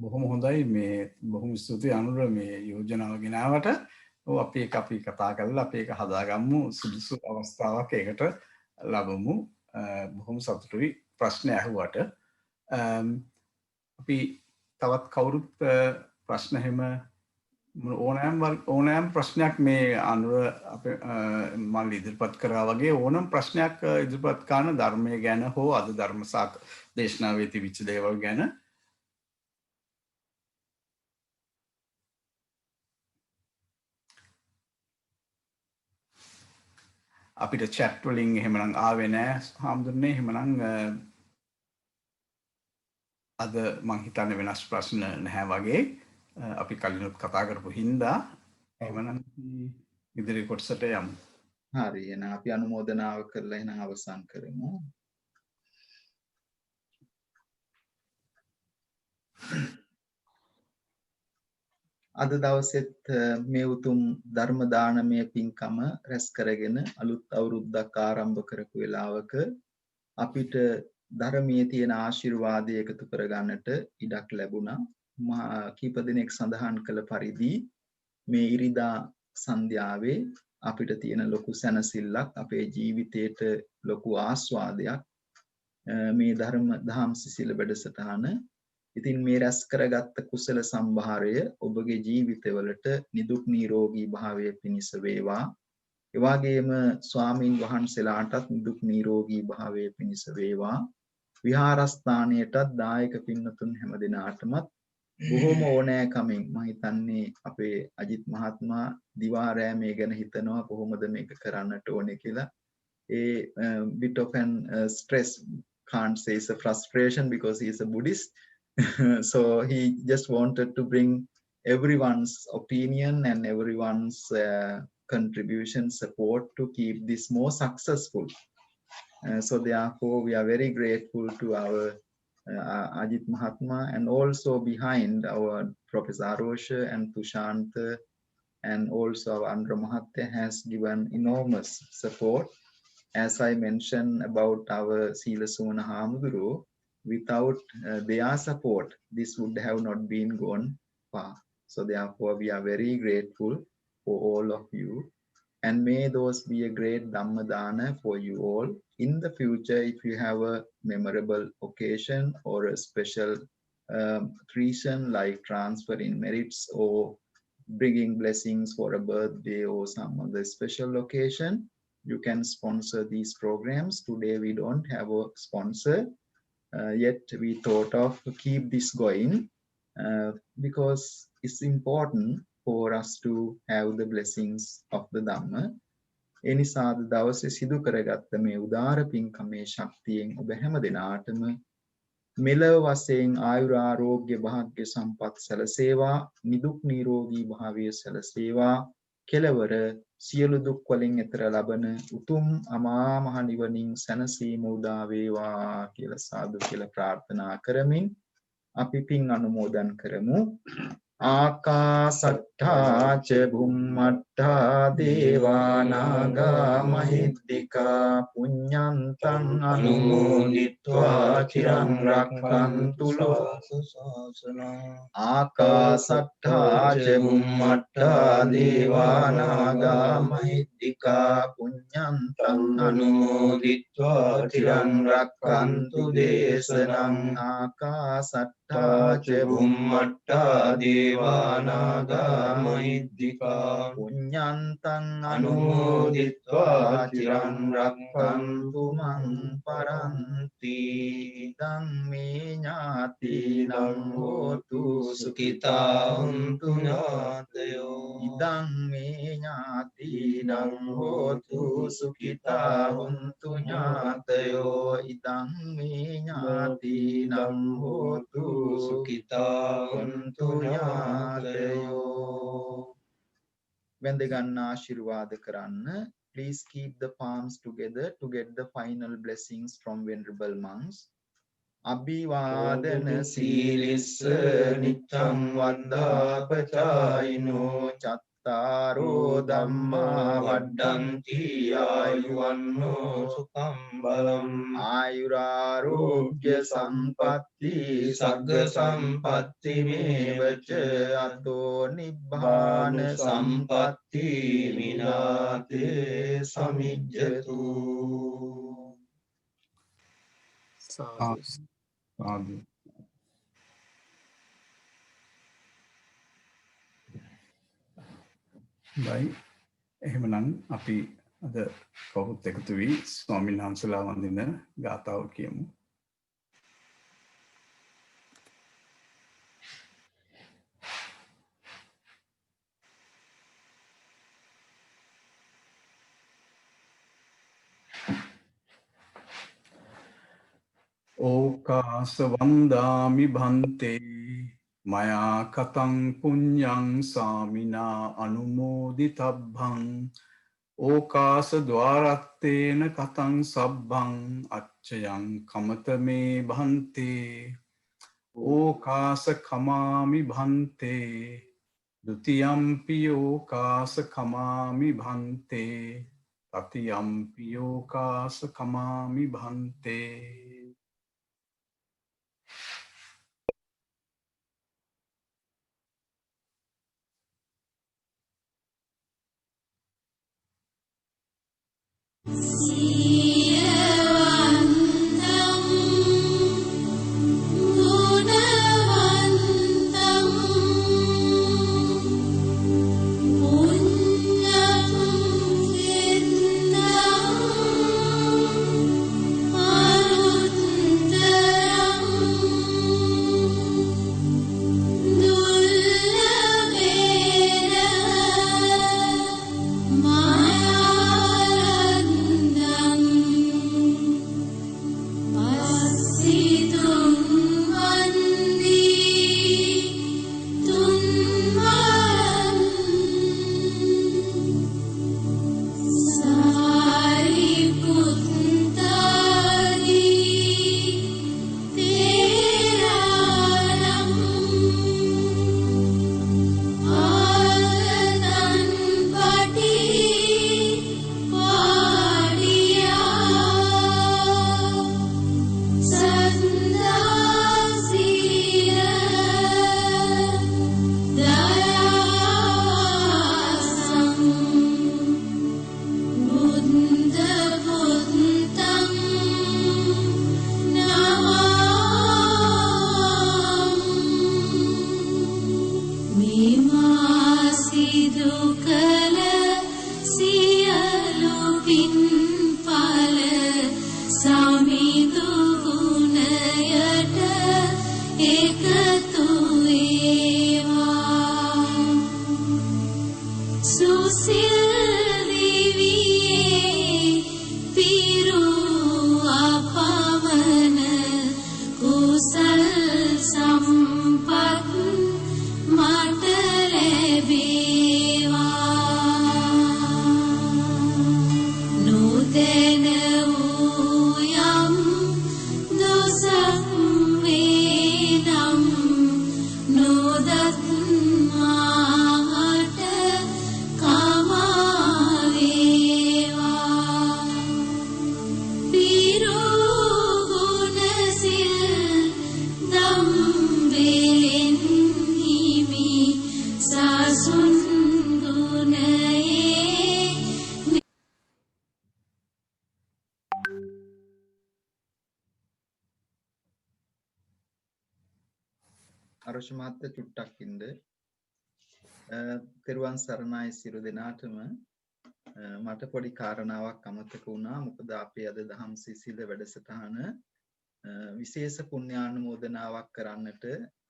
බොහොම හොඳයි. මේ බොහොම ස්තුතියි අනුර මේ යෝජනාව ගෙනාවට. අපි කතා කරලා අපි ඒක හදාගමු, සුදුසු අවස්ථාවක් ඒකට ලබමු. බොහොම සතුටුයි ප්‍රශ්න ඇහුවට. අපි තවත් කවුරුත් ප්‍රශ්න හැම ඕනෑම් ප්‍රශ්නයක් මේ අනුර අපේ මම ඉදිරිපත් කරා වගේ ඕනම ප්‍රශ්නයක් ඉදිරිපත් කරන ධර්මය ගැන හෝ අද ධර්ම දේශනාවේ තිබිච්ච දේවල් ගැන අපිට chat වලින් එහෙමනම් ආවේ නැහැ හාමුදුරනේ. එහෙමනම් අද මං හිතන්නේ වෙනස් ප්‍රශ්න නැහැ වගේ. අපි කලිනුත් කතා කරපු හින්දා එහෙමනම් ඉදිරි කොටසට යමු. හරි එහෙනම් අපි අනුමೋದනාව කරලා එහෙනම් අවසන් කරමු. අද දවසෙත් මේ උතුම් ධර්ම දානමය පින්කම රැස් කරගෙන අලුත් අවුරුද්දක් ආරම්භ කරපු වෙලාවක අපිට ධර්මයේ තියෙන ආශිර්වාදය එකතු කරගන්නට ඉඩක් ලැබුණා. කීප දිනක් සඳහන් කළ පරිදි මේ ඉරිදා සන්ධ්‍යාවේ අපිට තියෙන ලොකු සැනසෙල්ලක්, අපේ ජීවිතේට ලොකු ආස්වාදයක් මේ දහම් සිසිල වැඩසටහන. ඉතින් මේ රැස් කරගත්ත කුසල සම්භාරය ඔබගේ ජීවිතවලට නිදුක් නිරෝගී භාවය පිණිස වේවා. ඒ වගේම ස්වාමින් වහන්සේලාටත් නිදුක් නිරෝගී භාවය පිණිස වේවා. විහාරස්ථානයටත් දායක පින්නතුන් හැම දිනාටමත් බොහොම ඕනෑකමින් මම හිතන්නේ අපේ අජිත් මහත්මයා දිවා රෑ මේ ගැන හිතනවා කොහොමද මේක කරන්නට ඕනේ කියලා. ඒ bit of an stress, can't say it's a frustration because he is a Buddhist. So he just wanted to bring everyone's opinion and everyone's contribution, support to keep this more successful. So therefore we are very grateful to our Ajit Mahatma, and also behind our Professor Arosha and Tushanta, and also our Andra Mahatya has given enormous support. As I mentioned about our Sila Sumana Hamuduru, without their support, this would have not been gone far. So therefore we are very grateful for all of you. And may those be a great Dhamma Dana for you all. In the future, if you have a memorable occasion or a special reason like transferring merits or bringing blessings for a birthday or some other special occasion, you can sponsor these programs. Today we don't have a sponsor. Yet we thought of to keep this going because it's important for us to have the blessings of the Dhamma. එනිසා දවසේ සිදු කරගත්ත මේ උදාර පින්කමේ ශක්තියෙන් ඔබ හැම දිනාටම මෙලව වශයෙන් ආයුර ආරෝග්‍ය භාග්‍ය සම්පත් සැලසේවා, නිදුක් නිරෝගී භාවය සැලසේවා, කෙලවර සියලු දුක් වලින් එතර ලබන උතුම් අමා මහ නිවනින් සැනසීම උදා වේවා කියලා සාදු කියලා ප්‍රාර්ථනා කරමින් අපි පින් අනුමෝදන් කරමු. ආකාසට්ඨා ච බුම්මට්ඨා දේවා නාග මහිද්దికා පුඤ්ඤන්තං අනුමෝදිත්වා චිරං රක්ඛන්තු ශාසනං. ආකාසට්ඨා ච බුම්මට්ඨා දේවා නාග මහිද්దికා පුඤ්ඤන්තං අනුමෝදිත්වා චිරං රක්ඛන්තු දේශනං. ආකාසට්ඨා ච බුම්මට්ඨා දේවානාගා මහිද්దికා පුඤ්ඤන්තං අනුමෝදිත්වා චිරං රක්ඛන්තු මං පරන්ති. ධම්මේ ඥාතිනං හෝතු සුඛිතා හොන්තු ඥාතයෝ. ඉදං මේ ඥාතිනං හෝතු සුඛිතා හොන්තු ඥාතයෝ. ඉදං මේ ඥාතිනං හෝතු සුඛිතා හොන්තු ඥාතයෝ. වැඳ ගන්න ආශිර්වාද කරන්න. Please keep the palms together to get the final blessings from venerable monks. Abhivadana sīliss niccam vaddāpachāyino cattaro dhamma vaddanti āyuvanno sukham balam. Ayurārogya sampatti sagga sampatti mevaca ato nibbāna sampatti vināte samijjatu. Sadhu. සාදු. බයි එහෙමනම් අපි අද කවුරුත් එකතු වී ස්වාමීන් වහන්සේලා වඳින ගාථාව කියමු. ඕකාස වන්දාමි භන්තේ මයා කතං පුඤ්ඤං සාමිනා අනුමෝදිතබ්බං. ඕකාස ద్వාරත්තේන කතං සබ්බං අච්චයං කමතමේ භන්තේ. ඕකාස කමාමි භන්තේ ဒ ුතියම්පි ඕකාස කමාමි භන්තේ. තතියම්පි ඕකාස කමාමි භන්තේ. Sami tu guna අරුෂ මහත්තයා චුට්ටක් ඉන්න. තෙරුවන් සරණයි සියලු දෙනාටම. මට පොඩි කාරණාවක් අමතක වුණා. මොකද අපේ අද දහම් සිසිල වැඩසටහන විශේෂ පුණ්‍යානුමෝදනාවක් කරන්නට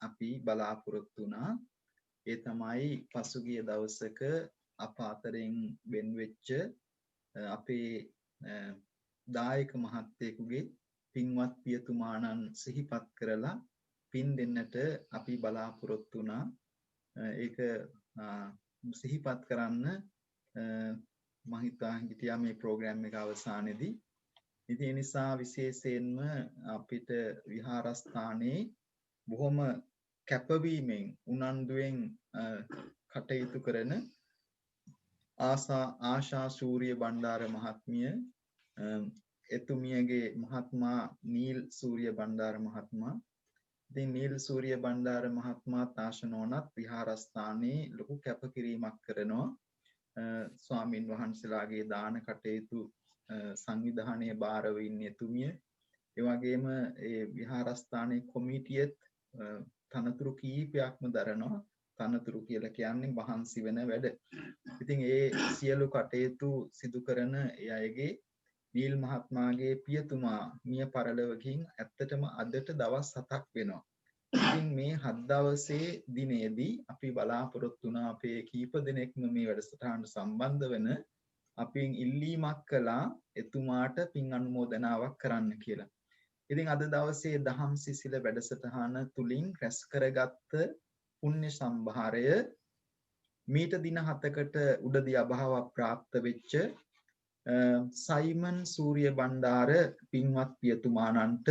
අපි බලාපොරොත්තු වුණා. ඒ තමයි පසුගිය දවසක අප අතරින් වෙන් වෙච්ච අපේ දායක මහත්තයෙකුගේ පින්වත් පියතුමාණන් සිහිපත් කරලා පින් දෙන්නට අපි බලාපොරොත්තු වුණා. ඒක සිහිපත් කරන්න මම හිතා මේ ප්‍රෝග්‍රෑම් එක අවසානයේදී. ඉතින් ඒ නිසා විශේෂයෙන්ම අපිට විහාරස්ථානයේ බොහොම කැපවීමෙන් උනන්දුවෙන් කටයුතු කරන ආශා සූරිය බණ්ඩාර මහත්මිය, එතුමියගේ මහත්මා නීල් සූරිය බණ්ඩාර මහත්මයා. ඉතින් නීල් සූරිය බණ්ඩාර මහත්මයා තාෂනෝනත් විහාරස්ථානයේ ලොකු කැපකිරීමක් කරනවා. ස්වාමින් වහන්සේලාගේ දාන කටයුතු සංවිධානයේ බාරව ඉන්නේ එතුමිය. ඒ වගේම ඒ විහාරස්ථානයේ කොමිටියෙත් තනතුරු කීපයක්ම දරනවා. තනතුරු කියලා කියන්නේ වහන්සි වෙන වැඩ. ඉතින් ඒ සියලු කටයුතු සිදු කරන ඒ අයගේ නීල් මහත්මයාගේ පියතුමා මිය පරලොවකින් ඇත්තටම අදට දවස් 7ක් වෙනවා. ඉතින් මේ 7 දවසේ දිනේදී අපි බලාපොරොත්තු වුණා අපේ කීප දෙනෙක්ම මේ වැඩසටහනට සම්බන්ධ වෙන අපින් ඉල්ලීමක් කළා එතුමාට පින් අනුමෝදනාවක් කරන්න කියලා. ඉතින් අද දවසේ දහම් සිසිල වැඩසටහන තුලින් රැස් කරගත්ත පුණ්‍ය සම්භාරය මීට දින 7කට උඩදී අභාව ප්‍රාප්ත වෙච්ච සයිමන් සූරිය බණ්ඩාර පින්වත් පියතුමාණන්ට,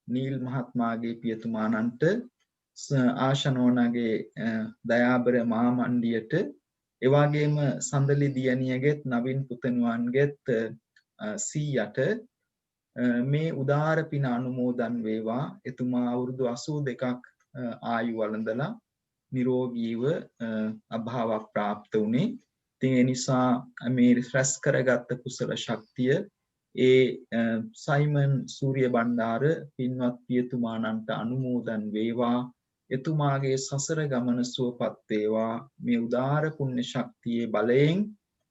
නීල් මහත්මයාගේ පියතුමාණන්ට, ආශනෝනගේ දයාබර මාමණ්ඩියට, එවාගේම සඳලි දියණියගෙත් නවින් පුතණුවන්ගෙත් සීයට මේ උදාර පින අනුමෝදන් වේවා. එතුමා අවුරුදු 82ක් ආයු වළඳලා නිරෝගීව අභාව ප්‍රාප්ත වුණේ. ඉතින් ඒ නිසා මේ රැස් කරගත්ත කුසල ශක්තිය ඒ සයිමන් සූරිය බණ්ඩාර පින්වත් පියතුමාණන්ට අනුමෝදන් වේවා. එතුමාගේ සසර ගමන සුවපත් වේවා. මේ උදාර පුණ්‍ය ශක්තියේ බලයෙන්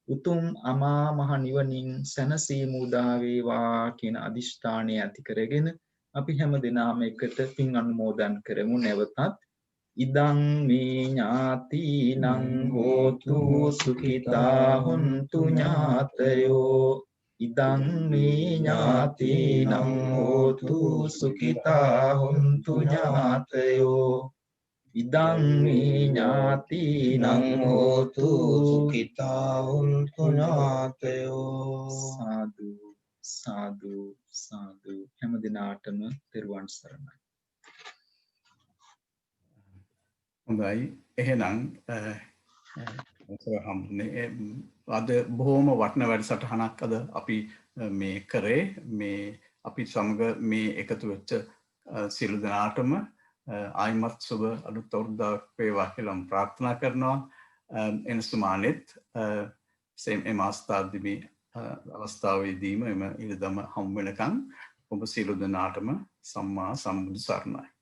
උතුම් අමා මහ නිවනින් සැනසීම උදා වේවා කියන අදිෂ්ඨානය ඇති කරගෙන අපි හැම දිනම එකට පින් අනුමෝදන් කරමු. නැවතත් ඉදං මේ ඥාතිනං හෝතු සුඛිතා හොන්තු ඥාතයෝ. ඉදං මේ ඥාතිනං හෝතු සුඛිතා හොන්තු ඥාතයෝ. ඉදං මේ ඥාතිනං හෝතු සුඛිතා හොන්තු ඥාතයෝ. සාදු සාදු සාදු. හැම දිනාටම තෙරුවන් සරණයි. හොඳයි. එහෙනම් අද බොහොම වටින වැඩසටහනක් අද අපි මේ කරේ. මේ අපි සමග මේ එකතු වෙච්ච සියලු දෙනාටම ආයිමත් සුබ අලුත් අවුරුද්දක් වේවා කියලා ප්‍රාර්ථනා කරනවා. එනසුමානෙත් එම අවස්ථාවේදීම එම ඉරිදම හමු වෙනකන් ඔබ සියලු දෙනාටම සම්මා සම්බුදු සරණයි.